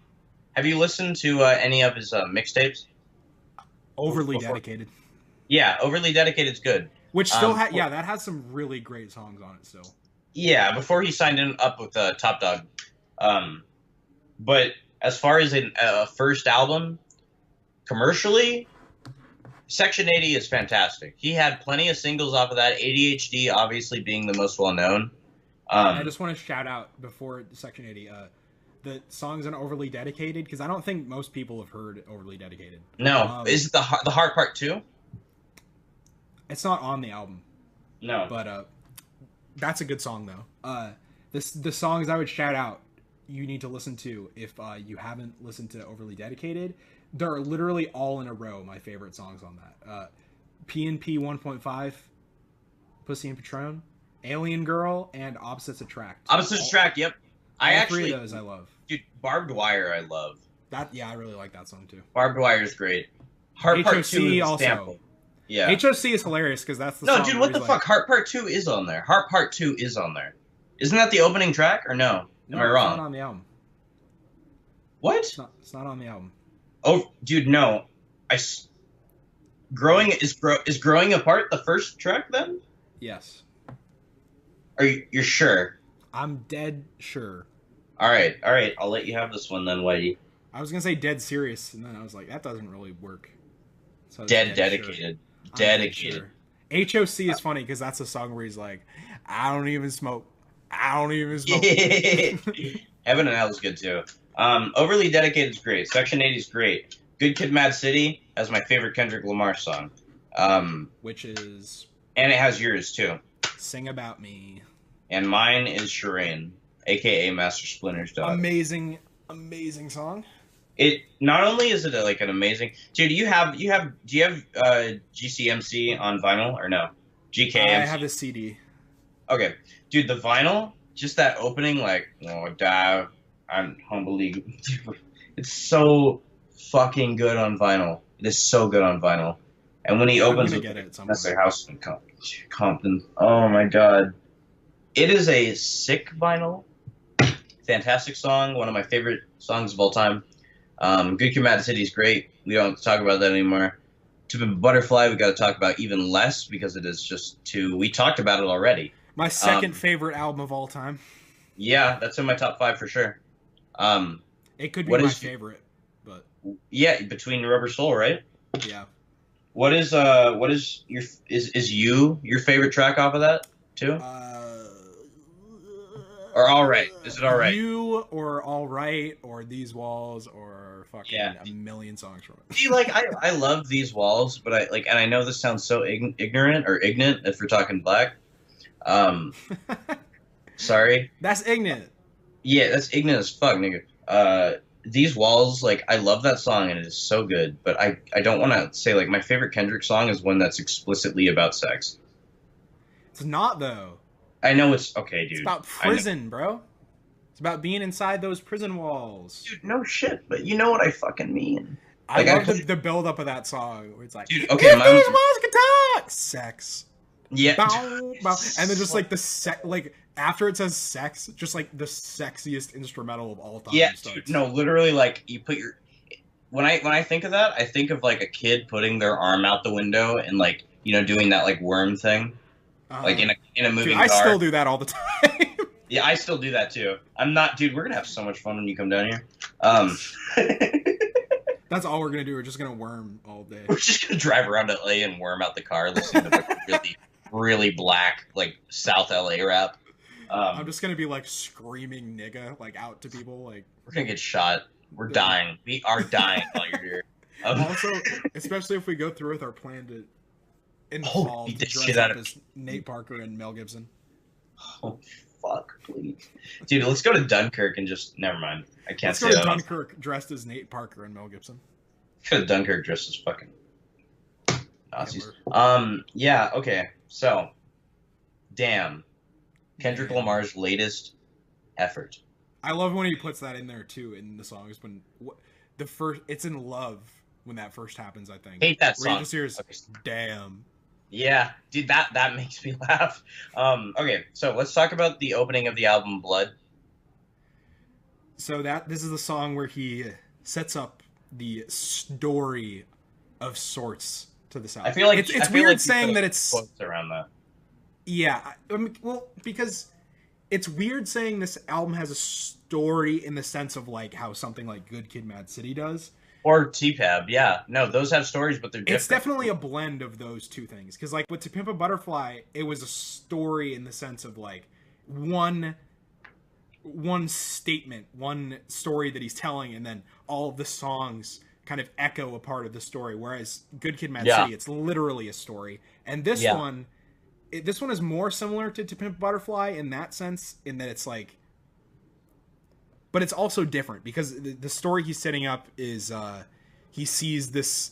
Have you listened to any of his mixtapes? Overly Dedicated. Yeah, Overly Dedicated is good. Which still that has some really great songs on it still. Yeah, before he signed up with Top Dog. But as far as a first album, commercially, Section 80 is fantastic. He had plenty of singles off of that, ADHD obviously being the most well-known. I just want to shout out before Section 80, the songs on Overly Dedicated, because I don't think most people have heard Overly Dedicated. No. Is it the Hard Part 2? It's not on the album. No. But that's a good song, though. The songs I would shout out, you need to listen to if you haven't listened to Overly Dedicated. They're literally all in a row my favorite songs on that. PNP 1.5, Pussy and Patron, Alien Girl, and Opposites Attract. Opposites Attract, yep. All three of those I love. Dude, Barbed Wire I love. I really like that song too. Barbed Wire is great. Heart Part 2 is also. sample. Yeah. HOC is hilarious because that's the song. No, dude, what the fuck? Heart Part 2 is on there. Heart Part 2 is on there. Isn't that the opening track or no? Am I wrong? It's not on the album. What? It's not on the album. Oh, dude, no. Is Growing Apart the first track then? Yes. You're sure? I'm dead sure. All right. I'll let you have this one then, Whitey. I was gonna say Dead Serious, and then I was like, that doesn't really work. So Dedicated. Sure. Dedicated. Sure. HOC is funny because that's a song where he's like, I don't even smoke. Heaven and Hell is good too. Overly Dedicated is great. Section 80 is great. Good Kid, Mad City has my favorite Kendrick Lamar song. Which is... And it has yours too. Sing About Me. And mine is Shireen, a.k.a. Master Splinter's dog. Amazing song. It not only is it an amazing... Dude, do you have GCMC on vinyl or no? GKMC? I have a CD. Okay. Dude, the vinyl, just that opening, I'm humbly... It's so fucking good on vinyl. It is so good on vinyl. And when he opens that's their house in Compton. Oh my god. It is a sick vinyl. Fantastic song. One of my favorite songs of all time. Good Kid, Mad City is great. We don't have to talk about that anymore. To Pimp a Butterfly, we got to talk about even less because it is just too... We talked about it already. My second favorite album of all time. Yeah, that's in my top 5 for sure. It could be my favorite, but... Yeah, between Rubber Soul, right? Yeah. What is your favorite track off of that too? Or All Right? Is it All Right? You or All Right or These Walls or fucking a million songs from it. See, I love These Walls, but and I know this sounds so ignorant or ignorant if we're talking black. Sorry. That's ignorant. Yeah, that's ignorant as fuck, nigga. These Walls, I love that song and it is so good, but I don't want to say my favorite Kendrick song is one that's explicitly about sex. It's not though. I know it's okay, dude. It's about prison, bro. It's about being inside those prison walls. Dude, no shit, but you know what I fucking mean. I love the build up of that song where it's like, dude, okay, these walls can talk, sex. Yeah. Bow, bow. And then just after it says sex, just the sexiest instrumental of all time. Yeah, dude, no, literally you put your when I think of that, I think of a kid putting their arm out the window and doing that worm thing. In a movie. Dude, I still do that all the time. Yeah, I still do that too. I'm not, dude. We're gonna have so much fun when you come down here. That's all we're gonna do. We're just gonna worm all day. We're just gonna drive around LA and worm out the car, listening to really really black, like South LA rap. I'm just gonna be like screaming nigga like out to people like We're gonna get shot. We're dying. We are dying while you're here. Also, especially if we go through with our plan to in the fall beat to the dress shit up out of as Nate Parker and Mel Gibson. Oh fuck, please, dude. Let's go to Dunkirk and just never mind. I can't Let's say go to that. Dunkirk dressed as Nate Parker and Mel Gibson. Go to Dunkirk dressed as fucking Nazis. Yeah. Okay. So, damn. Kendrick Lamar's latest effort. I love when he puts that in there too in the songs when the first it's in Love when that first happens. I think Hate that where song. you just hears damn. Yeah, dude, that makes me laugh. Okay, so let's talk about the opening of the album Blood. So this is the song where he sets up the story of sorts to the south. I feel like it's weird saying that it's quotes around that. Yeah, I mean, well, because it's weird saying this album has a story in the sense of like how something like Good Kid, Mad City does. Or T-Pab, yeah. No, those have stories, but they're different. It's definitely a blend of those two things. Because like with To Pimp a Butterfly, it was a story in the sense of like one statement, one story that he's telling, and then all of the songs kind of echo a part of the story. Whereas Good Kid, Mad City, it's literally a story. And this one... this one is more similar to Pimp a Butterfly in that sense, in that it's like, but it's also different because the story he's setting up is he sees this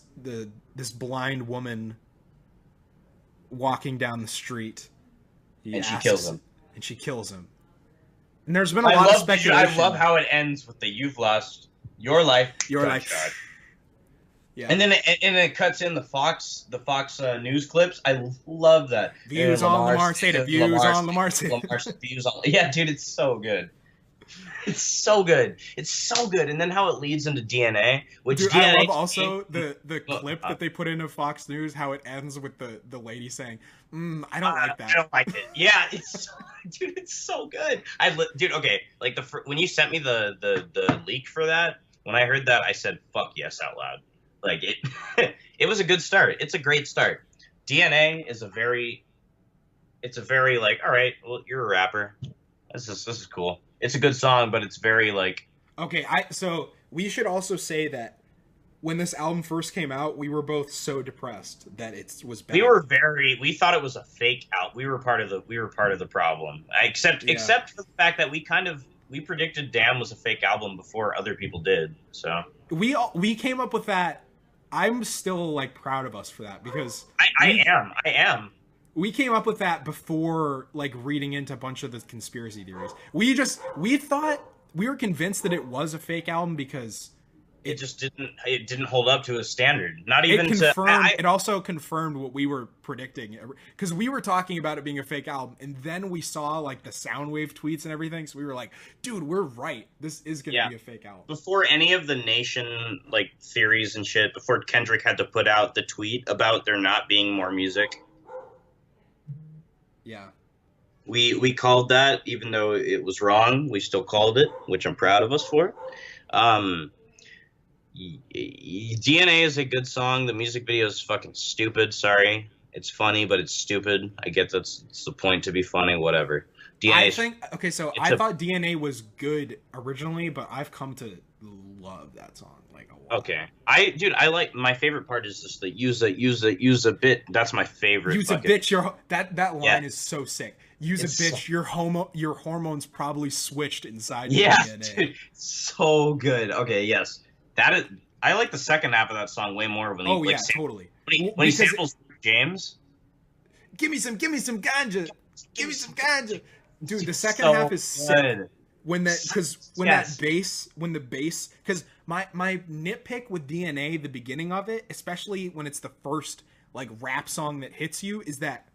blind woman walking down the street, and she kills him. And she kills him. And there's been a lot of speculation. I love how it ends with the "You've lost your life." Your life. Yeah. And then it cuts in the Fox news clips. I love that. Views on Lamar State. Views on Lamar State. Views on. Yeah, dude, it's so good. It's so good. It's so good. And then how it leads into DNA, which dude, DNA I love also the clip that they put into Fox News, how it ends with the lady saying, I don't like that. I don't like it. Yeah, dude, it's so good. Dude, okay, like when you sent me the leak for that, when I heard that, I said, fuck yes out loud. Like it was a good start. It's a great start. DNA is a very like, all right, well, you're a rapper. This is cool. It's a good song, but it's very like. Okay, so we should also say that when this album first came out, we were both so depressed that it was bad. We thought it was a fake out. We were part of the problem. Except for the fact that we predicted Damn was a fake album before other people did. So we came up with that. I'm still like proud of us for that because I am. We came up with that before like reading into a bunch of the conspiracy theories. We thought we were convinced that it was a fake album because it just didn't hold up to a standard. Not even it also confirmed what we were predicting because we were talking about it being a fake album, and then we saw like the Soundwave tweets and everything, so we were like, dude, we're right. This is gonna be a fake album. Before any of the Nation like theories and shit, before Kendrick had to put out the tweet about there not being more music. Yeah. We called that, even though it was wrong, we still called it, which I'm proud of us for. DNA is a good song. The music video is fucking stupid. Sorry. It's funny, but it's stupid. I get it's the point to be funny, whatever. I thought DNA was good originally, but I've come to love that song like a lot. Okay. I like, my favorite part is just the use a bit. That's my favorite. Use a bitch. That line is so sick. Use a bitch. Your hormones probably switched inside your DNA. Dude, so good. Okay, yes. I like the second half of that song way more when he totally. When he samples James. Give me some ganja. Give me some ganja. Dude, the second half is sick. When the bass, because my nitpick with DNA, the beginning of it, especially when it's the first like rap song that hits you, is that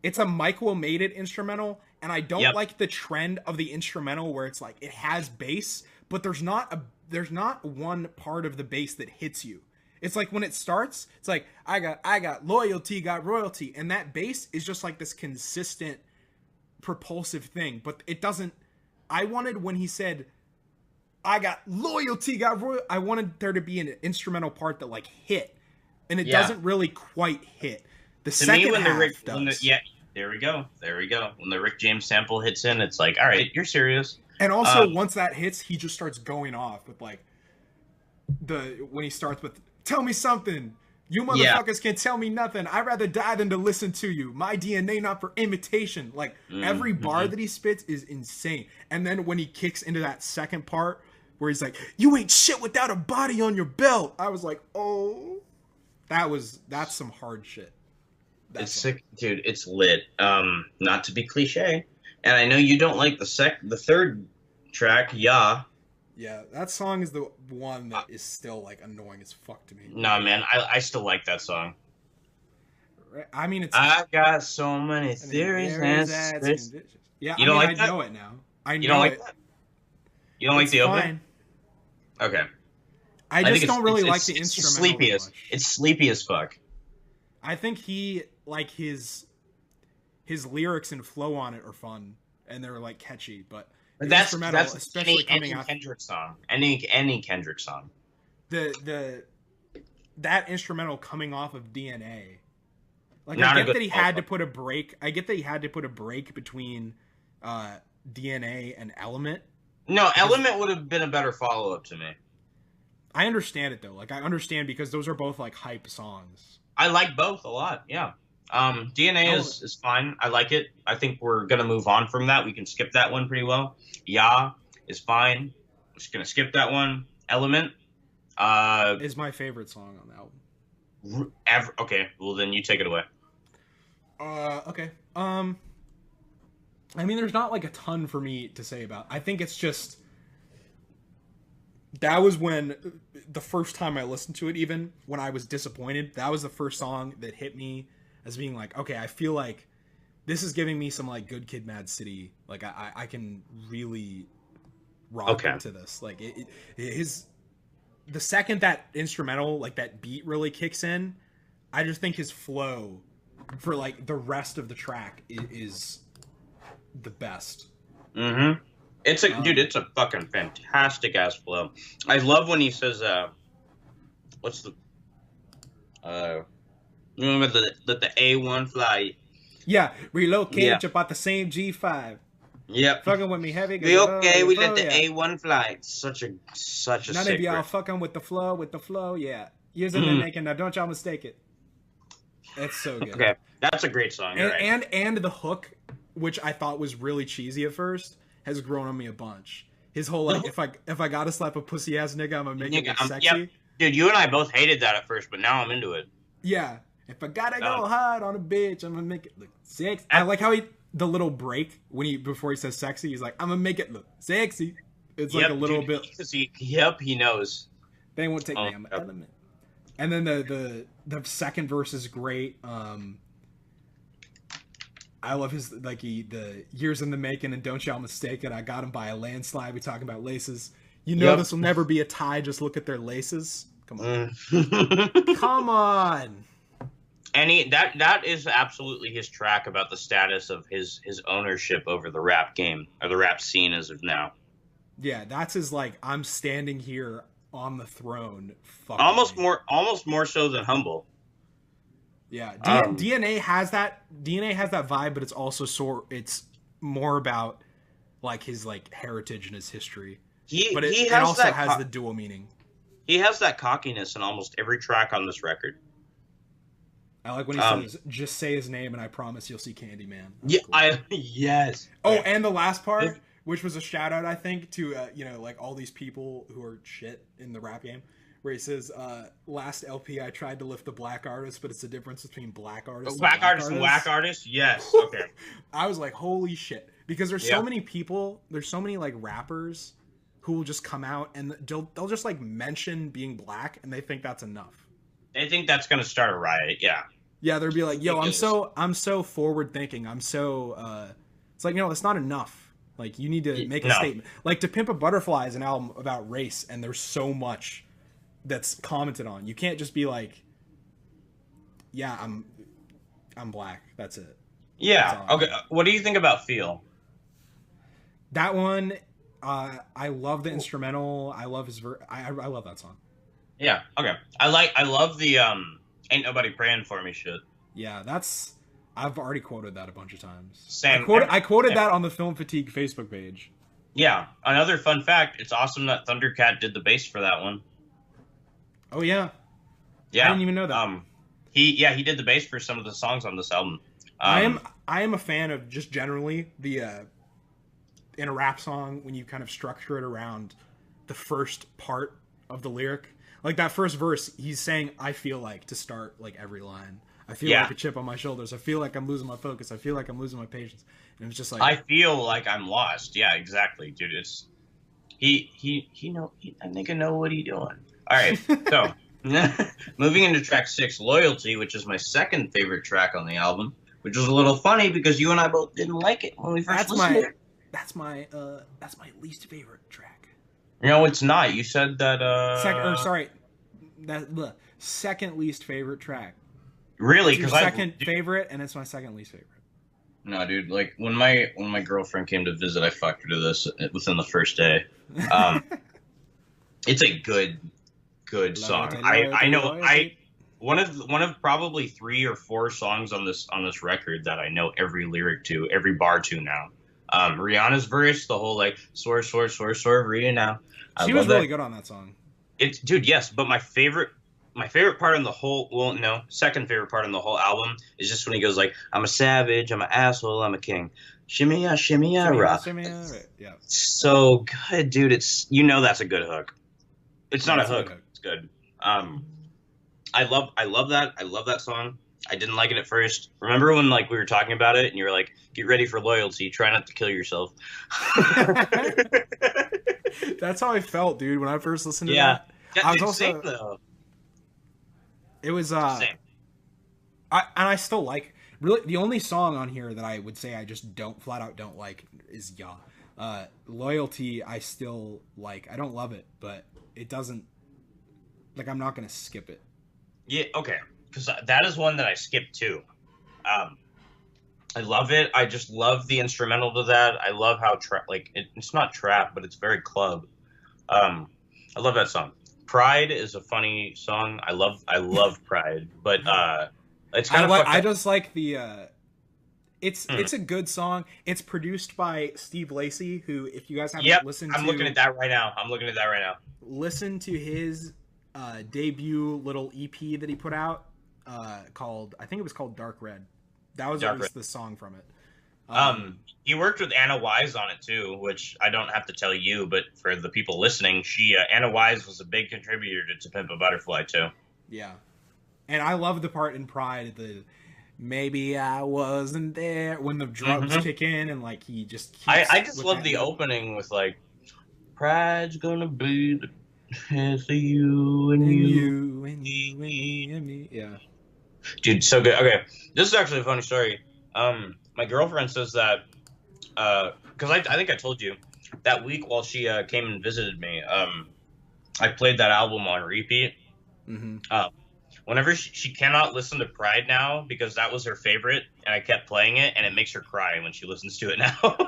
it's a micro-mated instrumental, and I don't like the trend of the instrumental where it's like it has bass, but there's not one part of the bass that hits you. It's like when it starts, it's like I got loyalty, got royalty, and that bass is just like this consistent propulsive thing, but it doesn't. I wanted when he said I got loyalty, got royal, I wanted there to be an instrumental part that like hit, and it doesn't really quite hit. The To me, second when half the Rick, does. yeah, there we go, When the Rick James sample hits in, it's like, all right, you're serious. And also, once that hits, he just starts going off with like when he starts with "Tell me something." You Yeah. motherfuckers can't tell me nothing. I'd rather die than to listen to you. My DNA not for imitation. Like every bar that he spits is insane. And then when he kicks into that second part where he's like, "You ain't shit without a body on your belt," I was like, "Oh, that's some hard shit." It's sick, dude. It's lit. Not to be cliche, and I know you don't like the third track, yeah. Yeah, that song is the one that is still like annoying as fuck to me. Nah, man, I still like that song. I mean, it's I got so many theories and suspicions. yeah. You don't like that? I know it now. I You know don't like it. that? You don't like the opening? Okay. I just don't really like the instrumental. Sleepy as it's sleepy as fuck. I think he like his lyrics and flow on it are fun and they're like catchy, but That's especially coming any out Kendrick song, any Kendrick song. That instrumental coming off of DNA. Like Not I get that he had to put a break. I get that he had to put a break between DNA and Element. No, Element would have been a better follow up to me. I understand it though. Like I understand because those are both like hype songs. I like both a lot. Yeah. DNA is fine. I like it. I think we're gonna move on from that. We can skip that one pretty well. Yeah is fine. I'm just gonna skip that one. Element is my favorite song on the album. Okay, well then you take it away. Okay. I mean, there's not like a ton for me to say about. I think it's just that was when the first time I listened to it, even when I was disappointed, that was the first song that hit me as being like, okay, I feel like this is giving me some like Good Kid, Mad City. Like I can really rock into this. Like the second that instrumental, like that beat really kicks in, I just think his flow for like the rest of the track is the best. Mm-hmm. Dude, it's a fucking fantastic ass flow. I love when he says, what's the, remember the A1 flight? Yeah, relocate about the same G5. Yep. Fucking with me heavy. We okay, we let the A1 fly. Such a None of y'all fucking with the flow, yeah. Years in the making, now don't y'all mistake it. It's so good. Okay, that's a great song. And the hook, which I thought was really cheesy at first, has grown on me a bunch. His whole like, if I gotta slap a pussy ass nigga, I'm gonna make it look sexy. Yep. Dude, you and I both hated that at first, but now I'm into it. Yeah. If I gotta go hard on a bitch, I'm gonna make it look sexy. I like how the little break before he says sexy, he's like, I'm gonna make it look sexy. It's like a little bit. He knows. They won't take me on my element. And then the second verse is great. I love his the years in the making and don't y'all mistake it. I got him by a landslide. We talking about laces. You know this will never be a tie. Just look at their laces. Come on, come on. And that is absolutely his track about the status of his ownership over the rap game or the rap scene as of now. Yeah, that's his like I'm standing here on the throne. Almost more so than Humble. Yeah, DNA has that vibe, but it's also it's more about like his like heritage and his history. It also has the dual meaning. He has that cockiness in almost every track on this record. I like when he says, "Just say his name, and I promise you'll see Candyman." That's cool. Yes. Oh, and the last part, which was a shout out, I think, to like all these people who are shit in the rap game, where he says, "Last LP, I tried to lift the black artist, but it's the difference between black artists, black artists and whack artists." Yes. Okay. I was like, "Holy shit!" Because there's so many people, there's so many like rappers who will just come out and they'll just like mention being black, and they think that's enough. They think that's gonna start a riot. Yeah. Yeah, they'll be like, "Yo, I'm so forward thinking. I'm so." It's like, no, that's not enough. Like, you need to make a statement. Like, To Pimp a Butterfly is an album about race, and there's so much that's commented on. You can't just be like, "Yeah, I'm black." That's it. Yeah. Okay. What do you think about Feel? That one, I love the instrumental. I love his I love that song. Yeah. Okay. I love the Ain't Nobody Praying For Me shit. Yeah, that's. I've already quoted that a bunch of times. Same. I quoted that on the Film Fatigue Facebook page. Yeah. Another fun fact: it's awesome that Thundercat did the bass for that one. Oh yeah, I Yeah. didn't even know that. He did the bass for some of the songs on this album. I am a fan of just generally the in a rap song when you kind of structure it around the first part of the lyric. Like that first verse, he's saying "I feel like" to start like every line. I feel like a chip on my shoulders. I feel like I'm losing my focus. I feel like I'm losing my patience. And it's just like I feel like I'm lost. Yeah, exactly, dude. It's I think I know what he's doing. All right, so moving into track 6, "Loyalty," which is my second favorite track on the album, which was a little funny because you and I both didn't like it when we first listened to it. That's my least favorite track. No, it's not. You said that. Second least favorite track. Really? Because second favorite, and it's my second least favorite. No, dude. Like when my girlfriend came to visit, I fucked her to this within the first day. It's a good song. I know. One of probably 3 or 4 songs on this record that I know every lyric to, every bar to now. Rihanna's verse, the whole like swerve Rhea now. She was really good on that song. It's dude, yes, but my favorite part on the whole, second favorite part on the whole album is just when he goes like, "I'm a savage, I'm an asshole, I'm a king. Shimmy ya, rock." Yeah. So good, dude. It's that's a good hook. It's not a hook. It's good. I love that. I love that song. I didn't like it at first. Remember when like we were talking about it and you were like, "Get ready for loyalty. Try not to kill yourself." That's how I felt, dude, when I first listened to that. I was also same, though. It was same. I still like really the only song on here that I would say I just flat out don't like is "Ya." "Loyalty" I still like. I don't love it, but it doesn't like I'm not gonna skip it. Yeah, okay. Because that is one that I skipped too. I love it. I just love the instrumental to that. I love how it's not trap, but it's very club. I love that song. "Pride" is a funny song. I love Pride, but it's kind of. I just like the. It's a good song. It's produced by Steve Lacy, who, if you guys haven't listened to, I'm looking at that right now. Listen to his debut little EP that he put out called, I think it was called Dark Red. That was at least the song from it. He worked with Anna Wise on it too, which I don't have to tell you, but for the people listening, Anna Wise was a big contributor to "Pimp a Butterfly" too. Yeah, and I love the part in "Pride," the "maybe I wasn't there" when the drums kick in and like he just. I just love the opening with like, "Pride's gonna be the best of you and you and me and me." Yeah. Dude, so good. Okay, this is actually a funny story. My girlfriend says that because I think I told you that week while she came and visited me, I played that album on repeat. Whenever she cannot listen to "Pride" now because that was her favorite, and I kept playing it, and it makes her cry when she listens to it now.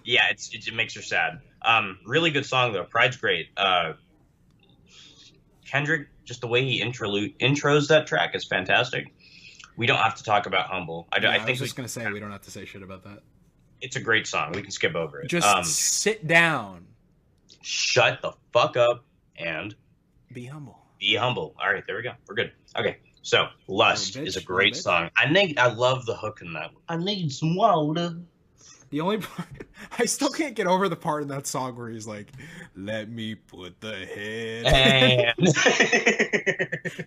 Yeah, it makes her sad. Really good song though. "Pride's" great. Kendrick, just the way he intros that track is fantastic. We don't have to talk about "Humble." I think I was just gonna say we don't have to say shit about that. It's a great song. We can skip over it. Just sit down, shut the fuck up, and be humble. Be humble. All right, there we go. We're good. Okay, so "Lust" is a great song. I love the hook in that. "I need some water." The only part, I still can't get over the part in that song where he's like, "Let me put the head."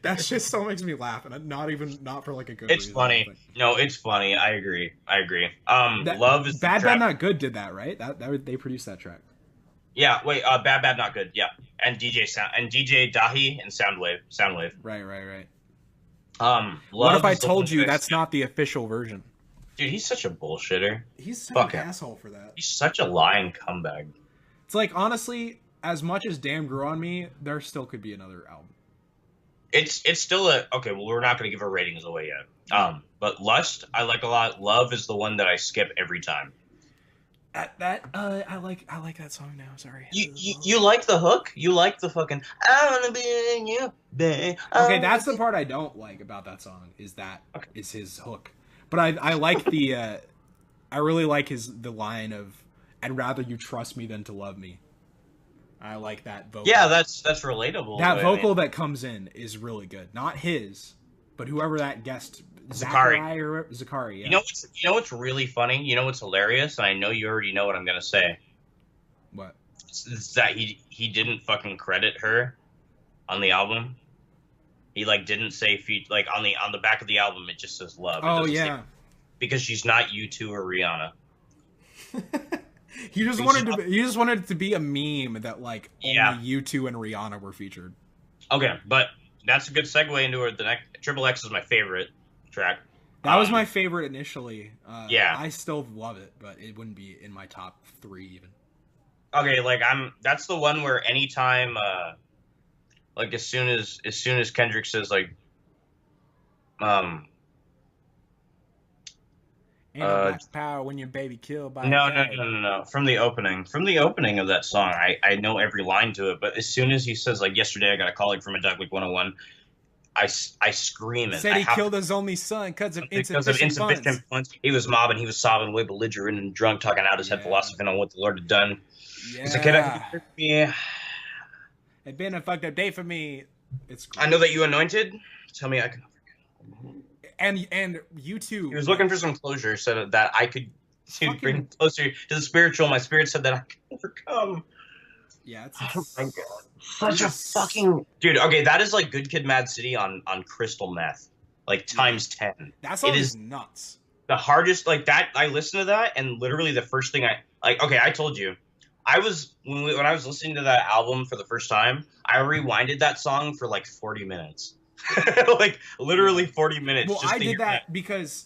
That shit still makes me laugh, and not for like a good reason. It's funny. No, it's funny. I agree. Love is Bad Bad Not Good did that, right? That they produced that track. Yeah. Wait. Bad Bad Not Good. Yeah. And DJ Dahi and Soundwave. Right. What if I told you that's not the official version? Dude, he's such a bullshitter. He's such an asshole for that. He's such a lying comeback. It's like, honestly, as much as "Damn" grew on me, there still could be another album. It's still okay. Well, we're not going to give our ratings away yet. But "Lust" I like a lot. "Love" is the one that I skip every time. I like that song now. Sorry. You like the hook? You like the fucking I wanna be in you, babe. Okay, that's the part I don't like about that song. Is his hook, but I like the I really like the line of "I'd rather you trust me than to love me." I like that vocal. Yeah, that's relatable. That vocal that comes in is really good. Not his, but whoever that guest Zachary. Zachary. Yeah. You know what's really funny? You know what's hilarious? And I know you already know what I'm gonna say. What? It's that he didn't fucking credit her on the album. He like didn't say like on the back of the album it just says love. Oh yeah. Because she's not U2 or Rihanna. He just wanted it to be a meme that like only U2 and Rihanna were featured. Okay, but that's a good segue into the next. Triple X is my favorite track. That was my favorite initially. Yeah, I still love it, but it wouldn't be in my top 3 even. Okay, like that's the one where anytime, like as soon as Kendrick says like, Ain't no black power when your baby killed by no. From the opening of that song, I know every line to it. But as soon as he says like, yesterday I got a call from a Duck like 101, I scream it. Said he killed his only son because of insufficient funds. He was mobbing, he was sobbing, way belligerent and drunk, talking out his head, philosophizing on what the Lord had done. Yeah. He's like, "Kid, I can me. It's been a fucked up day for me." It's great. I know that you anointed. Tell me I can overcome. And you too. He was looking for some closure, so that I could bring closer to the spiritual. My spirit said that I could overcome. Yeah, it's oh my god, such a fucking dude. Okay, that is like Good Kid, Mad City on crystal meth, like times 10. That song is nuts. The hardest, like that. I listened to that, and literally the first thing I like. Okay, I told you, I was when I was listening to that album for the first time, I rewinded that song for like 40 minutes. Like literally 40 minutes. Well, I did that because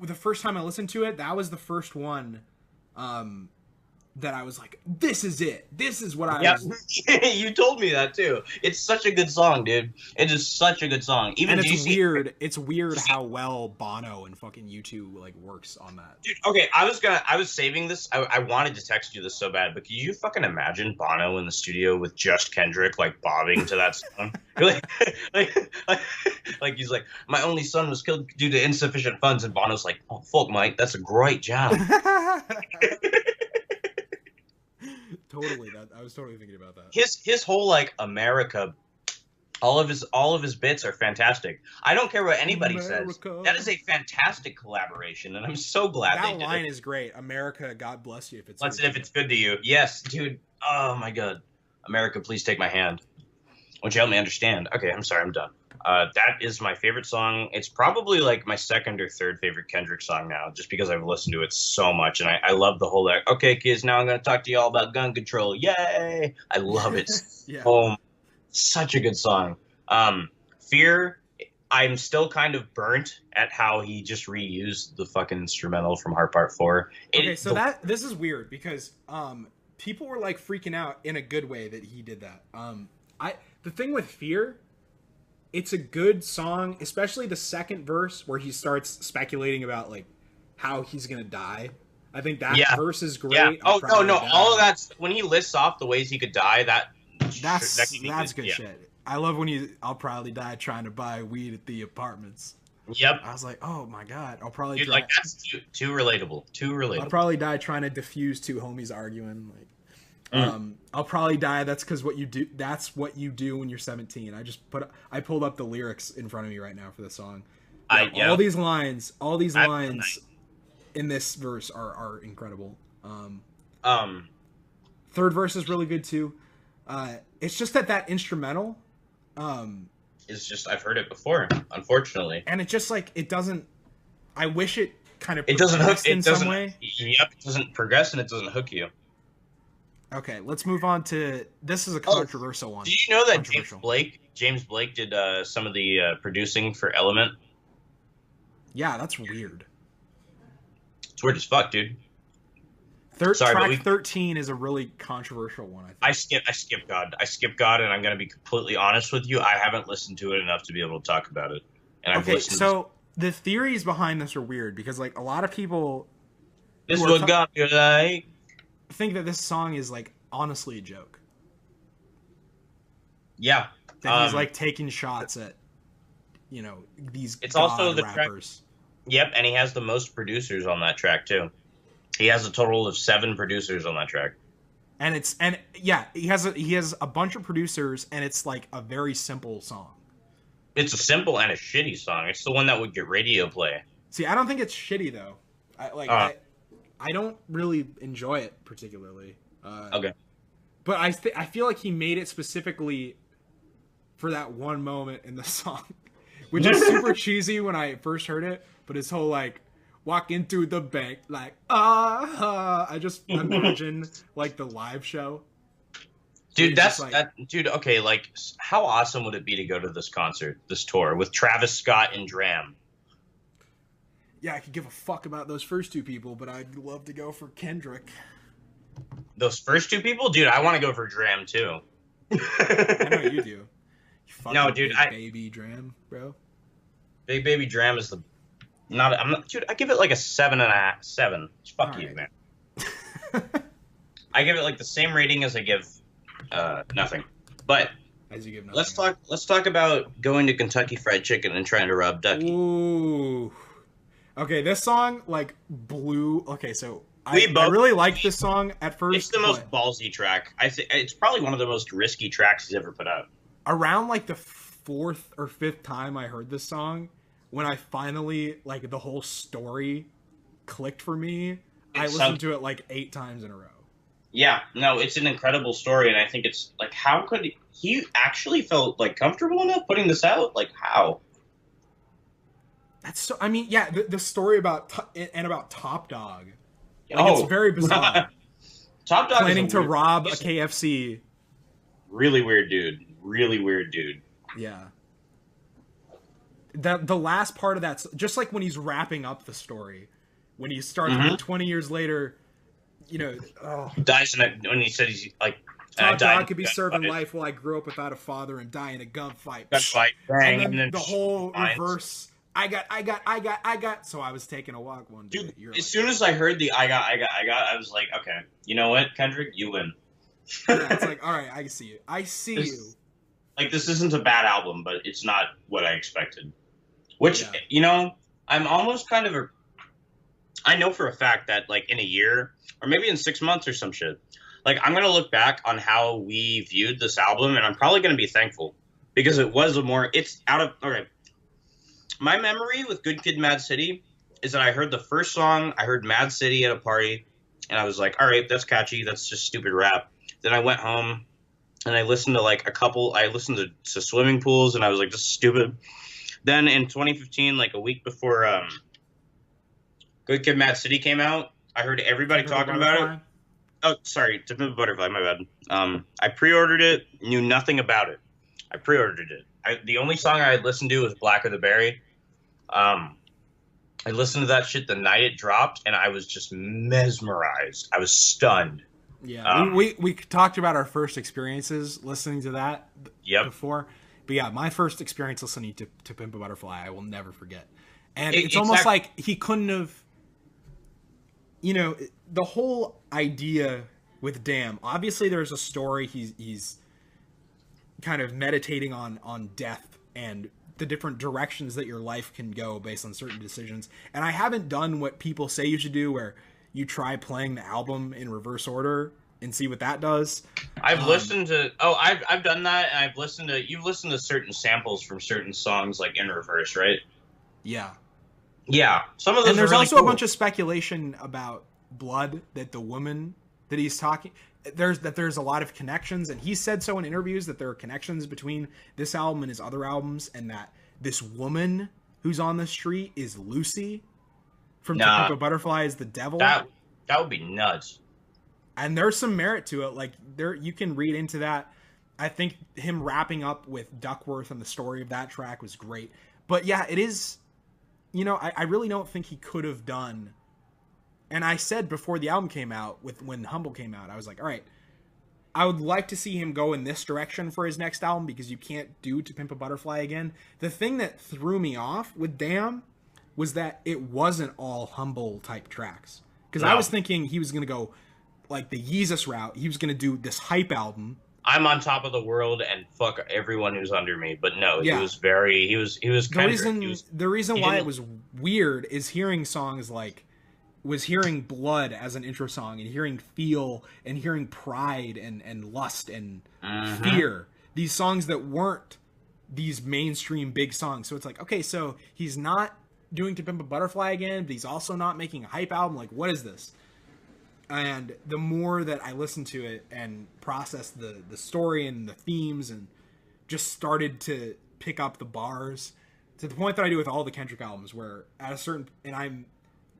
the first time I listened to it, that was the first one that I was like, this is it. This is what I was. You told me that too. It's such a good song, dude. It is such a good song. Even and it's weird. It's weird how well Bono and fucking U2 like works on that. Dude, okay, I was saving this. I wanted to text you this so bad, but can you fucking imagine Bono in the studio with just Kendrick like bobbing to that song? like he's like, my only son was killed due to insufficient funds, and Bono's like, oh fuck, Mike, that's a great job. Totally, I was totally thinking about that. His whole like America, all of his bits are fantastic. I don't care what anybody says. That is a fantastic collaboration, and I'm so glad they did. That line is great. America, God bless you if it's good to you. Yes, dude. Oh my god, America, please take my hand. Won't you help me understand? Okay, I'm sorry, I'm done. That is my favorite song. It's probably like my second or third favorite Kendrick song now, just because I've listened to it so much, and I love the whole like, okay, kids, now I'm going to talk to you all about gun control. Yay! I love it. Yeah. Such a good song. Fear, I'm still kind of burnt at how he just reused the fucking instrumental from Heart Part 4. This is weird because people were like freaking out in a good way that he did that. The thing with Fear, it's a good song, especially the second verse where he starts speculating about like how he's gonna die. I think that verse is great. Yeah. Oh no, all of that's when he lists off the ways he could die. That's good shit. I love when I'll probably die trying to buy weed at the apartments. Yep. I was like, oh my god, I'll probably like that's too relatable. Too relatable. I'll probably die trying to diffuse two homies arguing like. I'll probably die. That's because what you do. That's what you do when you're 17. I pulled up the lyrics in front of me right now for the song. All these lines in this verse are incredible. Third verse is really good too. It's just that instrumental. Is just I've heard it before, unfortunately, and it just like it doesn't. I wish it kind of it doesn't hook in some way. Yep, it doesn't progress and it doesn't hook you. Okay, let's move on to this is a controversial one. Do you know that James Blake did some of the producing for Element? Yeah, that's weird. It's weird as fuck, dude. Track 13 is a really controversial one, I think. I skip God, and I'm going to be completely honest with you. I haven't listened to it enough to be able to talk about it. And the theories behind this are weird because like a lot of people This who are what got me like. think that this song is like honestly a joke. Yeah. That he's like taking shots at, you know, these It's also god the track. rappers. Yep, and he has the most producers on that track too. He has a total of 7 producers on that track. And yeah, he has a bunch of producers, and it's like a very simple song. It's a simple and a shitty song. It's the one that would get radio play. See, I don't think it's shitty though. I don't really enjoy it particularly. Okay. But I feel like he made it specifically for that one moment in the song, which is super cheesy when I first heard it. But his whole like walk into the bank like I just imagine like the live show. Dude, that's like, dude. Okay, like, how awesome would it be to go to this concert, this tour with Travis Scott and Dram? Yeah, I could give a fuck about those first 2 people, but I'd love to go for Kendrick. Those first 2 people, dude. I want to go for Dram too. I know you do. You fucking no, dude. Baby Dram, bro. Big Baby Dram is the not. I'm not, dude. I give it like a 7.5. 7. Fuck All you, right. man. I give it like the same rating as I give nothing. But as you give nothing. let's talk about going to Kentucky Fried Chicken and trying to rob Ducky. Ooh. Okay, this song like blew. Okay, so I both- really liked this song at first. It's the most ballsy track. I think it's probably one of the most risky tracks he's ever put out. Around like the 4th or 5th time I heard this song, when I finally like the whole story clicked for me, I listened to it like 8 times in a row. Yeah, no, it's an incredible story, and I think it's like, how could he actually felt like comfortable enough putting this out? Like, how? That's so. I mean, yeah, the story about about Top Dog. Like, Oh, it's very bizarre. Top Dog planning is to rob a he's KFC. Really weird dude. Really weird dude. Yeah. The last part of that, just like when he's wrapping up the story, when he starts 20 years later, you know, dies when he said he's like, Top Dog could be serving life while I grew up without a father and die in a gunfight. Bang, and then the whole reverse. I got. So I was taking a walk one day. Dude, as soon as I heard the I got, I was like, okay, you know what, Kendrick, you win. Yeah, it's like, all right, I see you. I see you. Like, this isn't a bad album, but it's not what I expected. Which, you know, I'm almost kind of I know for a fact that, like, in a year, or maybe in 6 months or some shit, like, I'm going to look back on how we viewed this album, and I'm probably going to be thankful. Because it's out of, okay. My memory with Good Kid, Mad City is that I heard the first song, I heard Mad City at a party, and I was like, all right, that's catchy, that's just stupid rap. Then I went home, and I listened to, like, I listened to Swimming Pools, and I was like, this is stupid. Then in 2015, like a week before Good Kid, Mad City came out, I heard everybody talking about it. Oh, sorry, To Pimp a Butterfly, my bad. I pre-ordered it, knew nothing about it. I pre-ordered it. The only song I had listened to was Black of the Berry. I listened to that shit the night it dropped, and I was just mesmerized. I was stunned. Yeah, we talked about our first experiences listening to that before. But yeah, my first experience listening to Pimp a Butterfly, I will never forget. And it's almost like he couldn't have, you know, the whole idea with Damn, obviously there's a story. He's kind of meditating on death and the different directions that your life can go based on certain decisions. And I haven't done what people say you should do, where you try playing the album in reverse order and see what that does. I've listened to I've done that, and you've listened to certain samples from certain songs like in reverse, right? Yeah. Yeah. Some of those and there's are really also cool. a bunch of speculation about Blood, that the woman that he's talking there's a lot of connections, and he said so in interviews that there are connections between this album and his other albums, and that this woman who's on the street is Lucy from To Pimp a Butterfly is the devil. That would be nuts. And there's some merit to it. Like, there, you can read into that. I think him wrapping up with Duckworth and the story of that track was great. But yeah, it is, you know, I really don't think he could have done. And I said before the album came out, when Humble came out, I was like, all right, I would like to see him go in this direction for his next album, because you can't do To Pimp a Butterfly again. The thing that threw me off with Damn was that it wasn't all Humble type tracks. Because I was thinking he was gonna go like the Yeezus route. He was gonna do this hype album. I'm on top of the world and fuck everyone who's under me. But no, he was Kendrick. The reason why it was weird is hearing songs like hearing Blood as an intro song and hearing Feel and hearing Pride and Lust and Fear. These songs that weren't these mainstream big songs. So it's like, okay, so he's not doing To Pimp a Butterfly again, but he's also not making a hype album. Like, what is this? And the more that I listened to it and processed the story and the themes and just started to pick up the bars to the point that I do with all the Kendrick albums, where at a certain, and I'm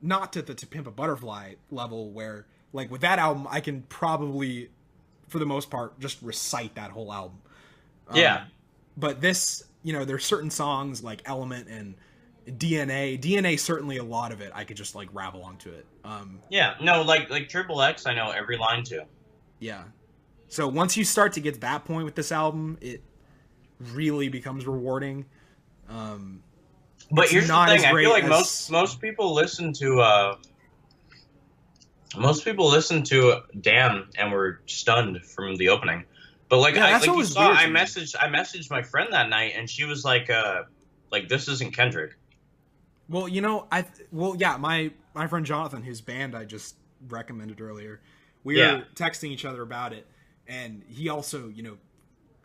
not to the To Pimp a Butterfly level where, like, with that album, I can probably, for the most part, just recite that whole album. Yeah. But this, you know, there's certain songs like Element and DNA, certainly a lot of it I could just like rap along to it. Yeah, no, like Triple X, I know every line to. Yeah. So once you start to get to that point with this album, it really becomes rewarding. But here's the thing: I feel like most people listen to Damn and were stunned from the opening. But like, yeah, like you saw, I messaged my friend that night, and she was like this isn't Kendrick. Well, you know, my friend Jonathan, whose band I just recommended earlier, we were texting each other about it, and he also, you know,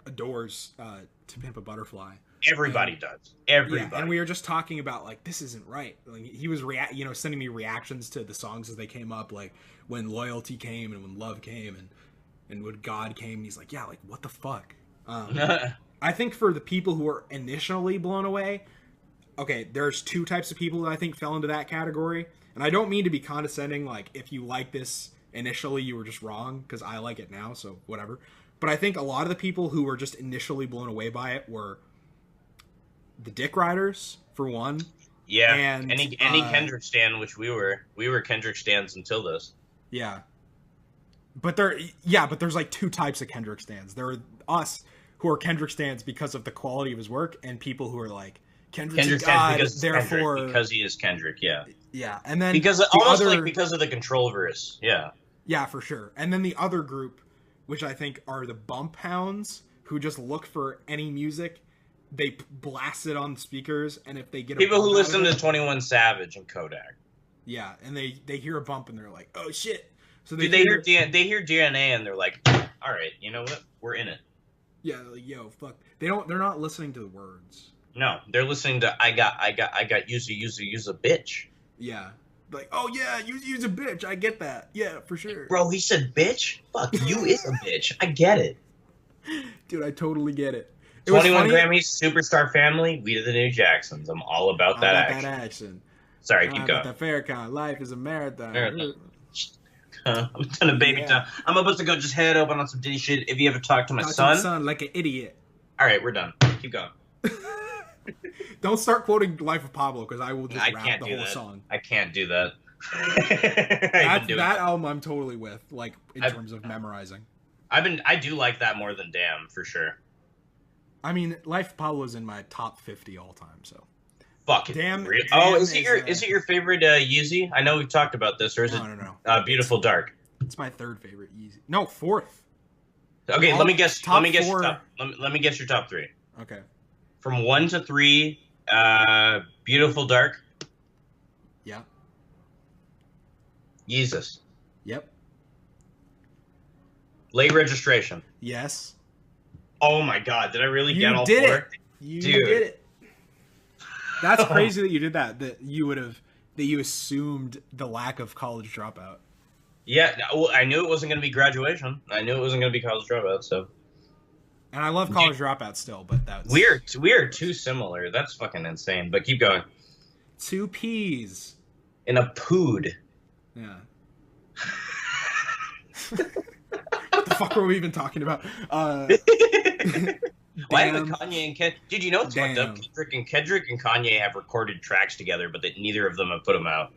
adores To Pimp a Butterfly. Everybody does. Everybody. Yeah, and we were just talking about, like, this isn't right. Like, he was sending me reactions to the songs as they came up, like when Loyalty came and when Love came and when God came. He's like, yeah, like, what the fuck? I think for the people who are initially blown away, okay, there's two types of people that I think fell into that category. And I don't mean to be condescending, like, if you like this initially, you were just wrong, because I like it now, so whatever. But I think a lot of the people who were just initially blown away by it were the Dick Riders, for one. Yeah, and any Kendrick stan, which we were Kendrick stans until this. Yeah. But there's like two types of Kendrick stans. There are us, who are Kendrick stans because of the quality of his work, and people who are like, Kendrick's God, therefore because he is Kendrick, yeah. Yeah, and then because of the control verse, yeah. Yeah, for sure. And then the other group, which I think are the bump hounds, who just look for any music, they blast it on speakers, and if they get people who listen to 21 Savage and Kodak. Yeah, and they hear a bump and they're like, oh shit. So they hear DNA and they're like, all right, you know what? We're in it. Yeah, like, yo, fuck. They're not listening to the words. No, they're listening to I got use a bitch. Yeah. Like, oh yeah, use a bitch. I get that. Yeah, for sure. Bro, he said bitch? Fuck, you is a bitch. I get it. Dude, I totally get it. 21 Grammys, Superstar Family, we are the New Jacksons. I'm all about that action. Sorry, keep going. The fair kind. Life is a marathon. I'm done a baby time. I'm about to go just head open on some Diddy shit. If you ever talk to my son like an idiot. All right, we're done. Keep going. Don't start quoting Life of Pablo, because I will just rap the whole song. I can't do that. that album I'm totally with, like, in terms of memorizing. I do like that more than Damn, for sure. I mean, Life of Pablo is in my top 50 all time, so. Fuck it. Damn. Is it your favorite Yeezy? I know we've talked about this, or is it Beautiful Dark? It's my third favorite Yeezy. No, fourth. Okay, let me guess your top three. Okay. From 1 to 3, Beautiful Dark. Yeah. Yeezus. Yep. Late Registration. Yes. Oh my god, did I really get all four? You did it. That's crazy that you did that. That you assumed the lack of College Dropout. Yeah, well, I knew it wasn't going to be Graduation. I knew it wasn't going to be College Dropout, so. And I love College Dropout still, but that's... We are too similar. That's fucking insane, but keep going. 2 P's. In a pood. Yeah. What the fuck were we even talking about? Why have Kanye and Kendrick? Dude, you know what's fucked up? Kendrick and Kanye have recorded tracks together, but that neither of them have put them out.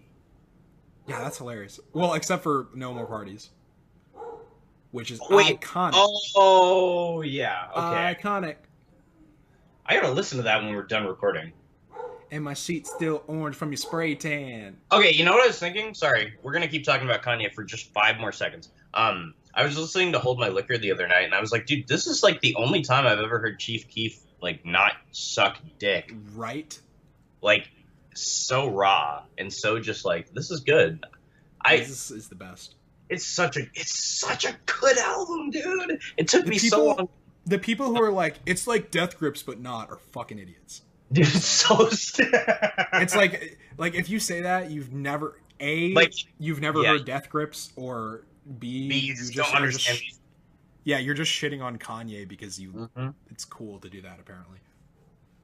Yeah, that's hilarious. Well, except for No More Parties, which is iconic. Oh, yeah. Okay. Iconic. I gotta listen to that when we're done recording. And my sheet's still orange from your spray tan. Okay, you know what I was thinking? Sorry, we're gonna keep talking about Kanye for just 5 more seconds. I was listening to Hold My Liquor the other night, and I was like, dude, this is like the only time I've ever heard Chief Keef like not suck dick. Right? Like, so raw and so just like, this is good. This is the best. It's such a good album, dude. It took me so long. The people who are like, it's like Death Grips but not, are fucking idiots. Dude, it's so it's like if you say that, you've never heard Death Grips, or you don't understand. You're just shitting on Kanye because it's cool to do that, apparently.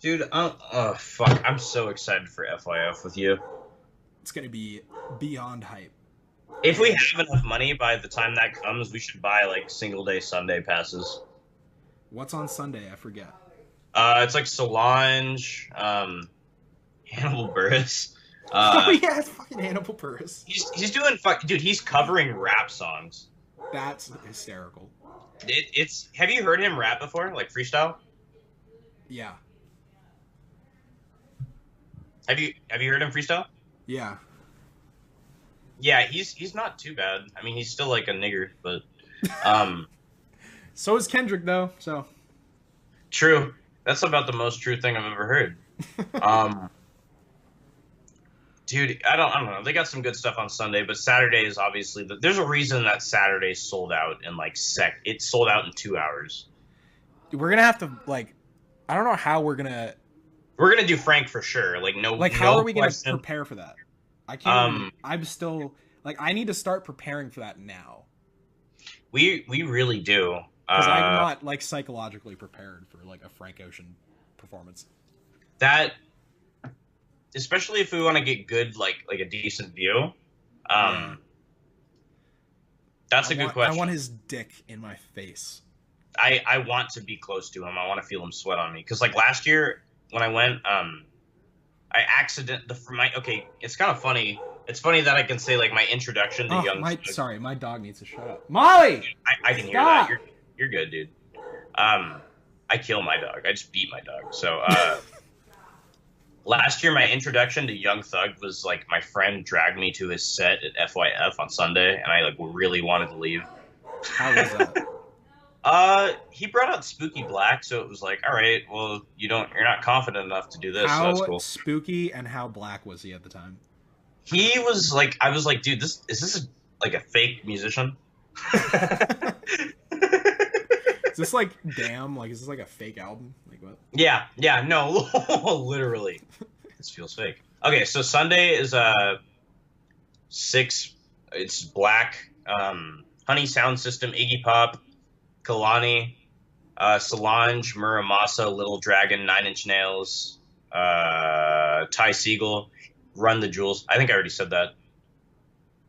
Dude, oh fuck, I'm so excited for FYF with you. It's gonna be beyond hype. If we have enough money by the time that comes, we should buy like single day Sunday passes. What's on Sunday? I forget. It's like Solange, Hannibal Buress. Oh yeah, it's fucking Hannibal Buress. He's doing dude. He's covering rap songs. That's hysterical. It's. Have you heard him rap before, like freestyle? Yeah. Have you heard him freestyle? Yeah. Yeah, he's not too bad. I mean, he's still like a nigger, but So is Kendrick though. So. True. That's about the most true thing I've ever heard. Dude, I don't know. They got some good stuff on Sunday, but Saturday is obviously there's a reason that Saturday sold out in like it sold out in 2 hours. We're gonna have to I don't know how we're gonna do Frank for sure. How are we gonna prepare for that? I can't. I'm still I need to start preparing for that now. We really do. Because I'm not psychologically prepared for a Frank Ocean performance. That, especially if we want to get good like a decent view. That's a good question. I want his dick in my face. I want to be close to him. I want to feel him sweat on me. Because last year when I went, it's kind of funny. It's funny that I can say my introduction to young. Sorry, my dog needs to shut up. Molly, I can hear that. You're good, dude. I kill my dog. I just beat my dog. So last year, my introduction to Young Thug was my friend dragged me to his set at FYF on Sunday, and I really wanted to leave. How was that? He brought out Spooky Black, so it was all right. Well, you're not confident enough to do this. So that's cool. Spooky and how black was he at the time? He was I was dude, is this a fake musician? Is this damn? Is this a fake album? What? Yeah, no, literally. This feels fake. Okay, so Sunday is 6. It's Black, Honey Sound System, Iggy Pop, Kalani, Solange, Muramasa, Little Dragon, 9 Inch Nails, Ty Segall, Run the Jewels. I think I already said that.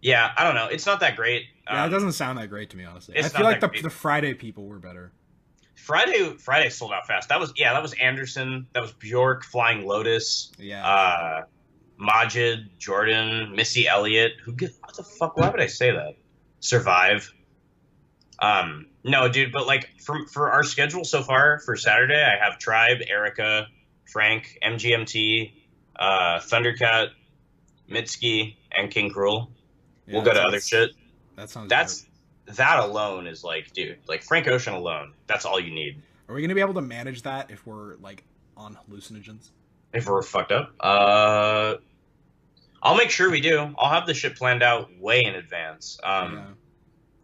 Yeah, I don't know. It's not that great. Yeah, it doesn't sound that great to me, honestly. I feel like the Friday people were better. Friday sold out fast. That was Anderson. That was Bjork, Flying Lotus. Yeah. Majid, Jordan, Missy Elliott. What the fuck? Why would I say that? Survive. No, dude, but for our schedule so far for Saturday, I have Tribe, Erica, Frank, MGMT, Thundercat, Mitski, and King Cruel. Yeah, we'll go to other shit. That sounds. That alone is dude, Frank Ocean alone. That's all you need. Are we gonna be able to manage that if we're on hallucinogens? If we're fucked up, I'll make sure we do. I'll have the shit planned out way in advance.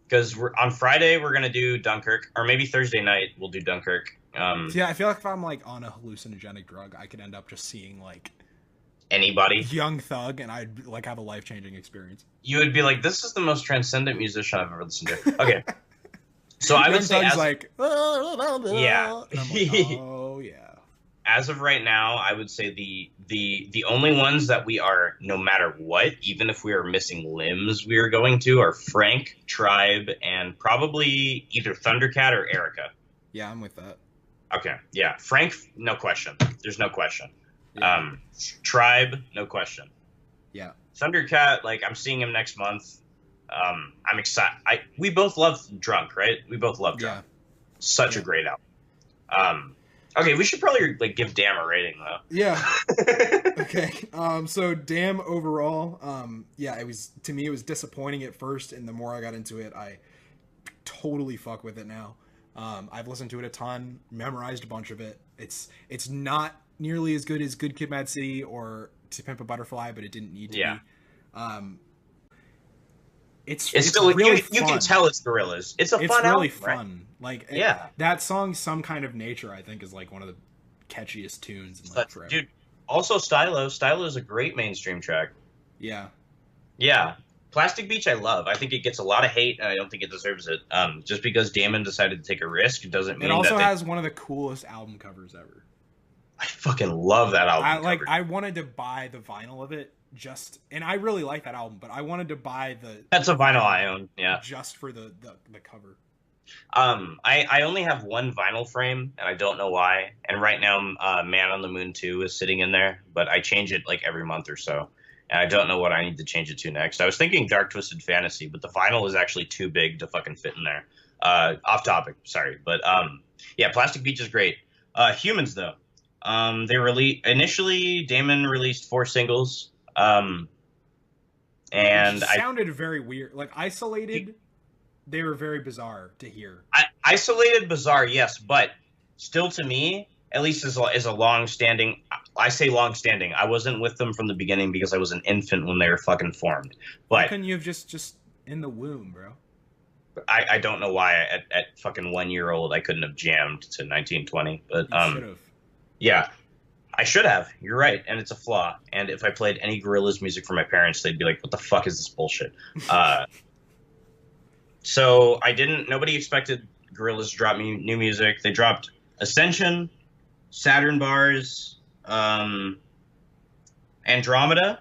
Because on Friday we're gonna do Dunkirk, or maybe Thursday night we'll do Dunkirk. Yeah, I feel like if I'm on a hallucinogenic drug, I could end up just seeing anybody. Young Thug, and I'd have a life-changing experience. You would be this is the most transcendent musician I've ever listened to. Okay. So I would say yeah. Oh yeah. As of right now, I would say the only ones that we are, no matter what, even if we are missing limbs, we are going to are Frank, Tribe, and probably either Thundercat or Erica. Yeah, I'm with that. Okay. Yeah. Frank, no question. There's no question. Yeah. Tribe, no question. Yeah. Thundercat, I'm seeing him next month. I'm excited. We both love Drunk, right? We both love Drunk. Yeah. Such a great album. Okay, we should probably like give Damn a rating though. Yeah. Okay. So Damn overall, yeah, it was, to me it was disappointing at first, and the more I got into it, I totally fuck with it now. I've listened to it a ton, memorized a bunch of it. It's not nearly as good as Good Kid, Mad City or To Pimp a Butterfly, but it didn't need to be. It's still really you can tell it's Gorillaz. It's really album, fun. Right? Like that song, Some Kind of Nature, I think is like one of the catchiest tunes in like forever. Dude, also Stylo is a great mainstream track. Yeah. Yeah. Plastic Beach I love. I think it gets a lot of hate and I don't think it deserves it. Just because Damon decided to take a risk doesn't mean it also that has one of the coolest album covers ever. I fucking love that album cover. I wanted to buy the vinyl of it, and I really like that album, but I wanted to buy That's a vinyl I own, yeah. Just for the cover. I only have one vinyl frame, and I don't know why. And right now, Man on the Moon 2 is sitting in there, but I change it like every month or so. And I don't know what I need to change it to next. I was thinking Dark Twisted Fantasy, but the vinyl is actually too big to fucking fit in there. Off topic, sorry. But yeah, Plastic Beach is great. Humanz, though. Initially, Damon released 4 singles. And it sounded very weird. Like, isolated, they were very bizarre to hear. Isolated, bizarre, yes, but still to me, at least as a long-standing, I say long-standing, I wasn't with them from the beginning because I was an infant when they were fucking formed. But how can you have just in the womb, bro? I don't know why at fucking 1 year old I couldn't have jammed to 1920, but you should have. Yeah. I should have. You're right, and it's a flaw. And if I played any Gorillaz music for my parents, they'd be like, "What the fuck is this bullshit?" So I didn't. Nobody expected Gorillaz to drop me new music. They dropped Ascension, Saturn Bars, Andromeda,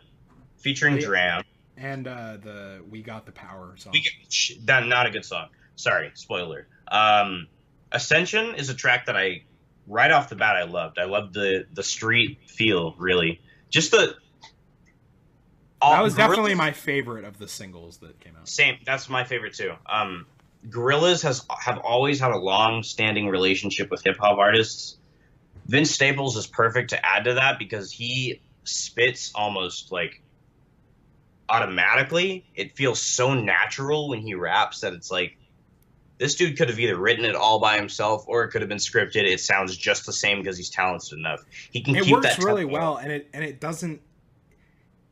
featuring Dram, and the We Got the Power song. Not a good song. Sorry, spoiler. Ascension is a track that right off the bat I loved. I loved the street feel, really. Just that was definitely my favorite of the singles that came out. Same, that's my favorite too. Gorillaz have always had a long-standing relationship with hip-hop artists. Vince Staples is perfect to add to that because he spits almost like automatically. It feels so natural when he raps that it's like, this dude could have either written it all by himself or it could have been scripted. It sounds just the same because he's talented enough. He can keep that. It works really well, and it doesn't.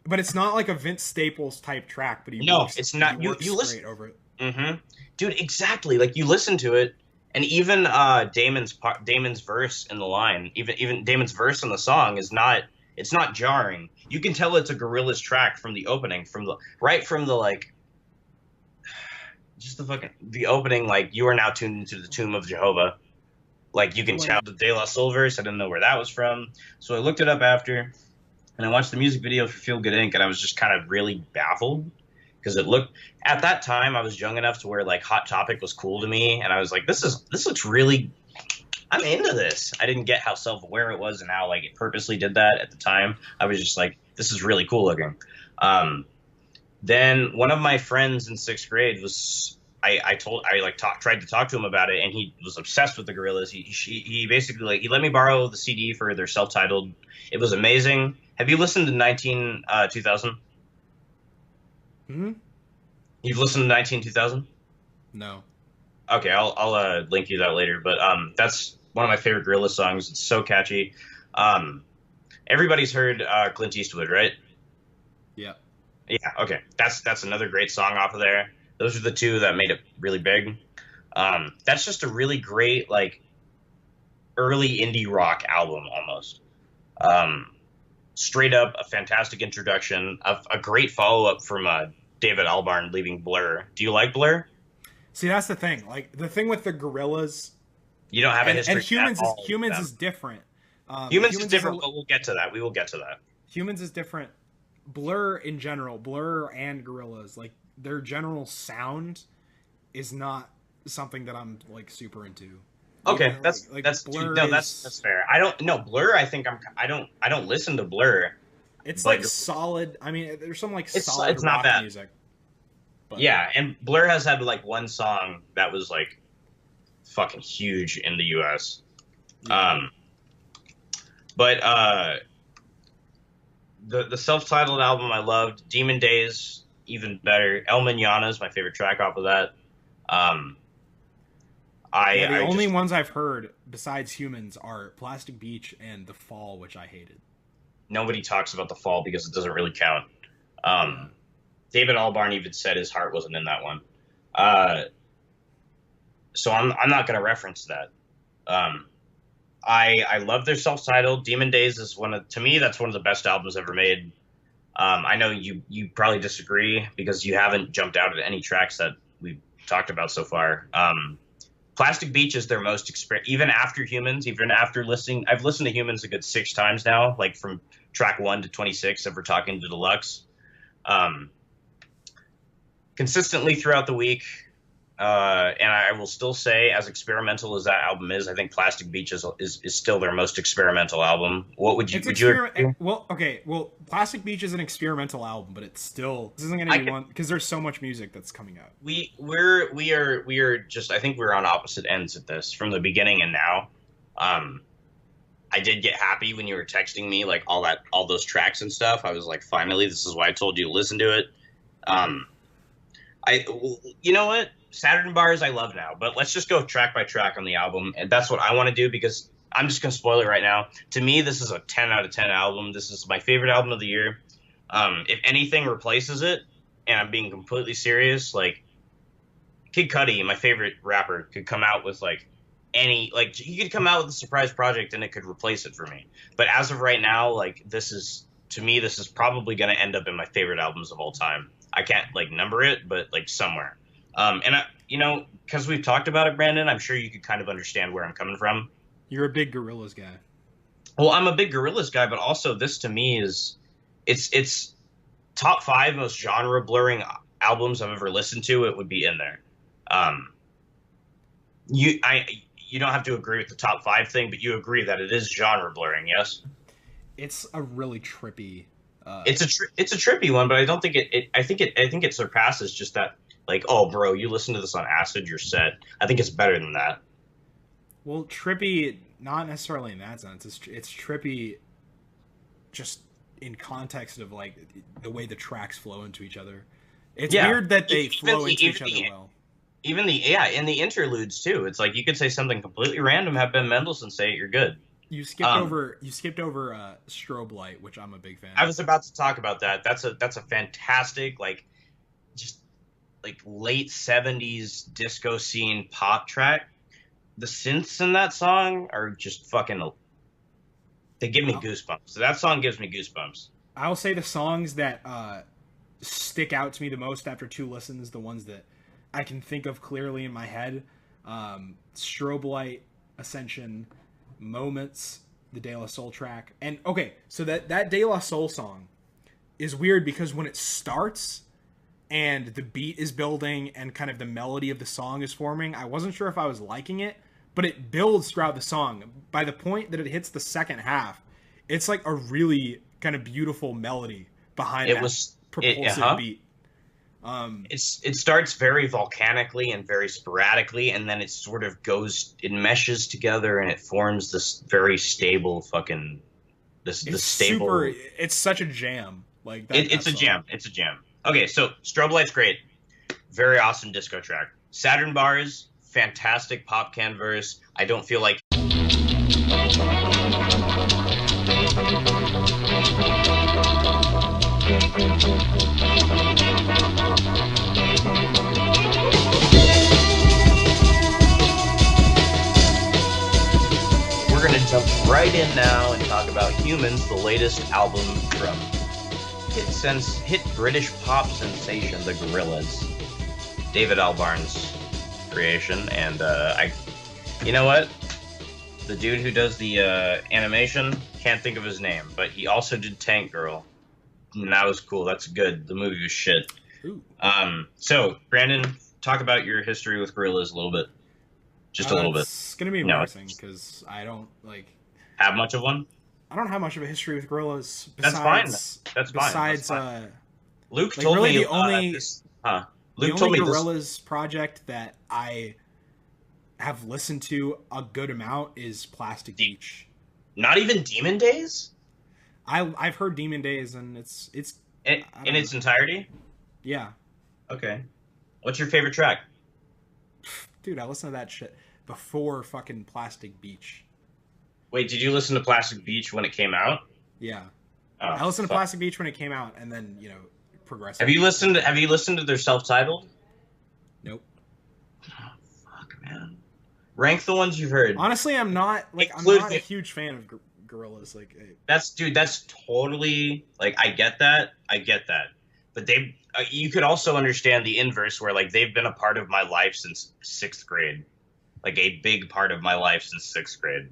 But it's not like a Vince Staples type track. But it's not. You listen over it. Mm-hmm. Dude, exactly. Like you listen to it, and even Damon's verse in the line, even Damon's verse in the song is not. It's not jarring. You can tell it's a Gorillaz track from the opening, from the like. Just the opening, like, you are now tuned into the tomb of Jehovah. Like, you can tell the De La Soul verse. I didn't know where that was from. So I looked it up after, and I watched the music video for Feel Good Inc., and I was just kind of really baffled. Because at that time, I was young enough to where, like, Hot Topic was cool to me, and I was like, this looks really, I'm into this. I didn't get how self-aware it was and how, like, it purposely did that at the time. I was just like, this is really cool looking. Then one of my friends in 6th grade tried to talk to him about it, and he was obsessed with the Gorillaz. He basically he let me borrow the CD for their self-titled. It was amazing. Have you listened to 2000? Hmm. You've listened to 2000? No. Okay, I'll link you that later. But that's one of my favorite Gorillaz songs. It's so catchy. Everybody's heard Clint Eastwood, right? Yeah. Yeah, okay. That's another great song off of there. Those are the two that made it really big. That's just a really great, like, early indie rock album almost. Straight up a fantastic introduction, a great follow-up from David Albarn leaving Blur. Do you like Blur? See, that's the thing. Like, the thing with the Gorillaz... You don't have a history. And Humanz is different. Humanz is different, but we'll get to that. We will get to that. Humanz is different. Blur in general, Blur and Gorillaz, like, their general sound is not something that I'm, like, super into. Okay, that's fair. I don't know Blur. I don't listen to Blur. It's like solid. I mean, there's some like solid it's not rock bad music. But. Yeah, and Blur has had like one song that was like fucking huge in the U.S. Yeah. But the self-titled album I loved. Demon Days even better. El Manana is my favorite track off of that. Um, Yeah, the I only just ones I've heard besides Humanz are Plastic Beach and The Fall, which I hated. nobody talks about the fall because it doesn't really count. Yeah. Um, David Albarn even said his heart wasn't in that one. Uh, so I'm not going to reference that. Um, I love their self-titled. Demon Days is one of to me that's one of the best albums ever made. I know you probably disagree because you haven't jumped out at any tracks that we've talked about so far. Plastic Beach is their most even after Humans, even after listening. I've listened to Humans a good 6 times now, like from track 1 to 26, if we're talking to deluxe. Um, Consistently throughout the week. And I will still say, as experimental as that album is, I think Plastic Beach is still their most experimental album. What would you It's would you agree? well, okay. Well, Plastic Beach is an experimental album, but it's still this isn't going to be one because there's so much music that's coming out. We are just I think we're on opposite ends at this from the beginning and now. Um, I did get happy when you were texting me like all those tracks and stuff. I was like, finally, this is why I told you to listen to it. Um, you know what? Saturn Bars I love now, but let's just go track by track on the album, and that's what I want to do because I'm just gonna spoil it right now. To me, this is a 10 out of 10 album. This is my favorite album of the year. If anything replaces it, and I'm being completely serious, like Kid Cudi, my favorite rapper, could come out with he could come out with a surprise project and it could replace it for me. But as of right now, like this is to me, this is probably gonna end up in my favorite albums of all time. I can't like number it, but like somewhere. And because we've talked about it, Brandon, I'm sure you could kind of understand where I'm coming from. You're a big Gorillaz guy. Well, I'm a big Gorillaz guy, but also this to me is it's top 5 most genre blurring albums I've ever listened to. It would be in there. Um, you don't have to agree with the top 5 thing, but you agree that it is genre blurring, yes? It's a really trippy. It's a trippy one, but I don't think I think it surpasses just that. Like, oh, bro, you listen to this on acid, you're set. I think it's better than that. Well, trippy, not necessarily in that sense. It's trippy, just in context of like the way the tracks flow into each other. It's weird that they flow into each other well. Even in the interludes too. It's like you could say something completely random, have Ben Mendelsohn say it, you're good. You skipped over Strobe Light, which I'm a big fan of. I was about to talk about that. That's a fantastic just late 70s disco scene pop track. The synths in that song are just fucking they give me goosebumps. So that song gives me goosebumps. I'll say the songs that stick out to me the most after 2 listens, the ones that I can think of clearly in my head, Strobe Light, Ascension, Moments, the De La Soul track. And okay, so that De La Soul song is weird because when it starts and the beat is building and kind of the melody of the song is forming, I wasn't sure if I was liking it, but it builds throughout the song. By the point that it hits the second half, it's like a really kind of beautiful melody behind propulsive beat. It starts very volcanically and very sporadically, and then it sort of it meshes together, and it forms this very stable fucking stable. It's such a jam. Like it's a jam. It's a jam. Okay, so Strobe Light's great, very awesome disco track. Saturn Bars, fantastic pop can verse. I don't feel like. We're going to jump right in now and talk about Humanz, the latest album from hit British pop sensation, the Gorillaz. David Albarn's creation, and you know what? The dude who does the animation, can't think of his name, but he also did Tank Girl, and that was cool. That's good. The movie was shit. Ooh. So Brandon, talk about your history with Gorillaz a little bit. Just a little bit. It's gonna be embarrassing because I don't have much of one. I don't have much of a history with Gorillaz. That's fine. That's besides, fine. Luke told me the only Gorillaz project that I have listened to a good amount is Plastic Beach. Not even Demon Days I've heard Demon Days, and it's I in don't its know. entirety. Yeah, Okay. What's your favorite track? dude, I listened to that shit before fucking Plastic Beach. Wait, did you listen to Plastic Beach when it came out? Yeah, Oh, I listened to fuck. Plastic Beach when it came out, and then Have progressively. you listened? Have you listened to their self-titled? Nope. Oh, fuck, man. Rank the ones you've heard. Honestly, I'm Include not a huge fan of Gorillaz. Like, That's totally like I get that. I get that. But you could also understand the inverse where like they've been a part of my life since 6th grade. Like a big part of my life since 6th grade.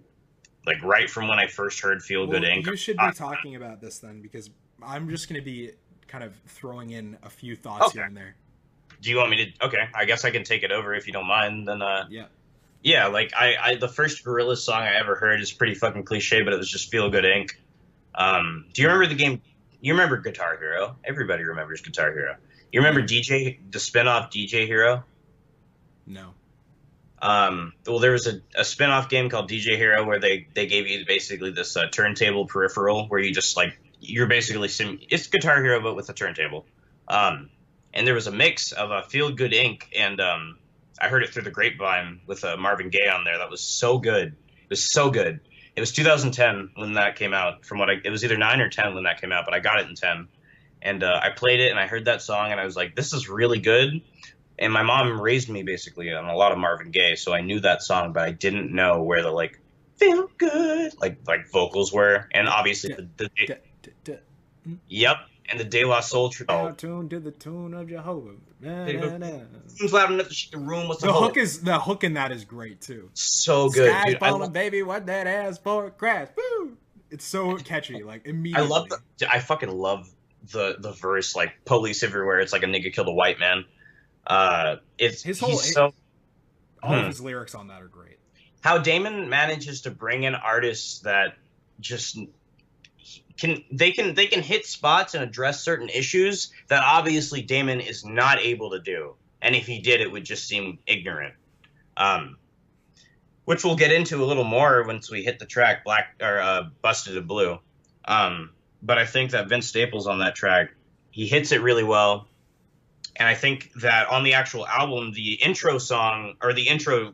Like right from when I first heard Feel Good well, Inc. you should be talking about this then, because I'm just gonna be kind of throwing in a few thoughts Okay. here and there. Do you want me to? Okay, I guess I can take it over if you don't mind. Then Yeah. yeah, like I the first Gorillaz song I ever heard is pretty fucking cliche, but it was just Feel Good Inc. Do you remember the game? You remember Guitar Hero? Everybody remembers Guitar Hero. You remember the spin-off DJ Hero? No. Well, there was a spin-off game called DJ Hero where they gave you basically this turntable peripheral where you just like you're basically it's Guitar Hero but with a turntable. And there was a mix of Feel Good Inc. and I heard it through the grapevine with Marvin Gaye on there. That was so good. It was so good. It was 2010 when that came out. It was either 9 or 10 when that came out, but I got it in 10. And I played it and I heard that song and I was like, this is really good. And my mom raised me basically on a lot of Marvin Gaye, so I knew that song, but I didn't know where the like feel good like vocals were. And obviously yep, and the De La Soul Now tuned to the tune of Jehovah. Na, na, na. Seems loud enough to shake the room. What's The hook in that is great too. so good, Sky's dude. falling, baby. What that ass for? Crash. Woo! It's so catchy. Like immediately. I fucking love the verse like police everywhere. It's like a nigga killed a white man. It's all of his lyrics on that are great. How Damon manages to bring in artists that just can hit spots and address certain issues that obviously Damon is not able to do, and if he did, it would just seem ignorant. Which we'll get into a little more once we hit the track Busted in Blue. But I think that Vince Staples on that track, he hits it really well. And I think that on the actual album, the intro song or the intro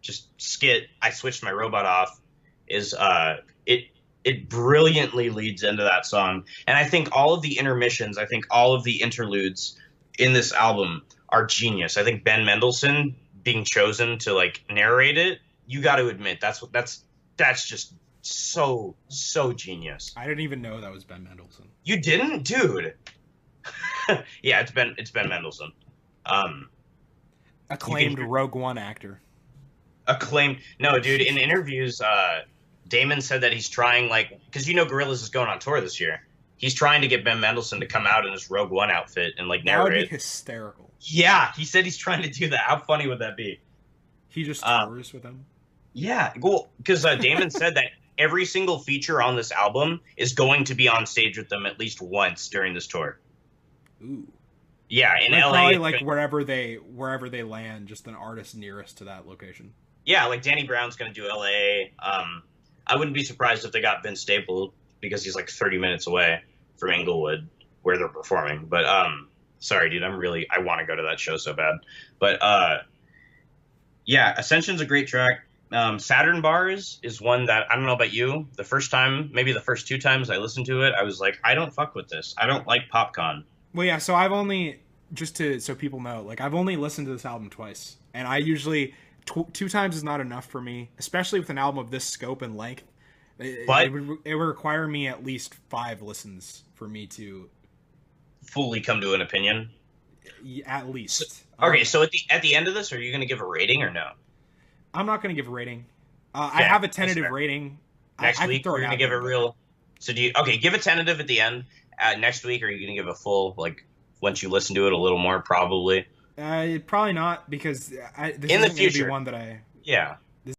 just skit, I Switched My Robot Off, is it brilliantly leads into that song. And I think all of the intermissions, I think all of the interludes in this album are genius. I think Ben Mendelsohn being chosen to like narrate it, you got to admit that's just so genius. I didn't even know that was Ben Mendelsohn. You didn't, dude? Yeah, it's Ben Mendelsohn. Acclaimed Rogue One actor. Acclaimed. No, dude, in interviews, Damon said that he's trying, like, because Gorillaz is going on tour this year. He's trying to get Ben Mendelsohn to come out in this Rogue One outfit and like That would narrate. be hysterical. Yeah, he said he's trying to do that. How funny would that be? He just tours with him. Yeah, well, because Damon said that every single feature on this album is going to be on stage with them at least once during this tour. Ooh. Yeah, in Like, LA. probably like wherever they land, just an artist nearest to that location. Yeah, like Danny Brown's gonna do LA. I wouldn't be surprised if they got Vince Staples because he's like 30 minutes away from Inglewood where they're performing. But sorry, dude, I want to go to that show so bad. But yeah, Ascension's a great track. Saturn Bars is one that I don't know about you. The first time, maybe the first 2 times I listened to it, I was like, I don't fuck with this. I don't like Popcon. Well, yeah. So I've only so people know, like I've only listened to this album twice, and I usually 2 times is not enough for me, especially with an album of this scope and length. It would require me at least 5 listens for me to fully come to an opinion. At least. Okay, so at the end of this, are you going to give a rating or no? I'm not going to give a rating. I have a tentative rating. Next week, we're going to give a real. So give a tentative at the end. Next week, or are you going to give a full, like, once you listen to it a little more, probably? Probably not, because this in the isn't future, be one that I. Yeah,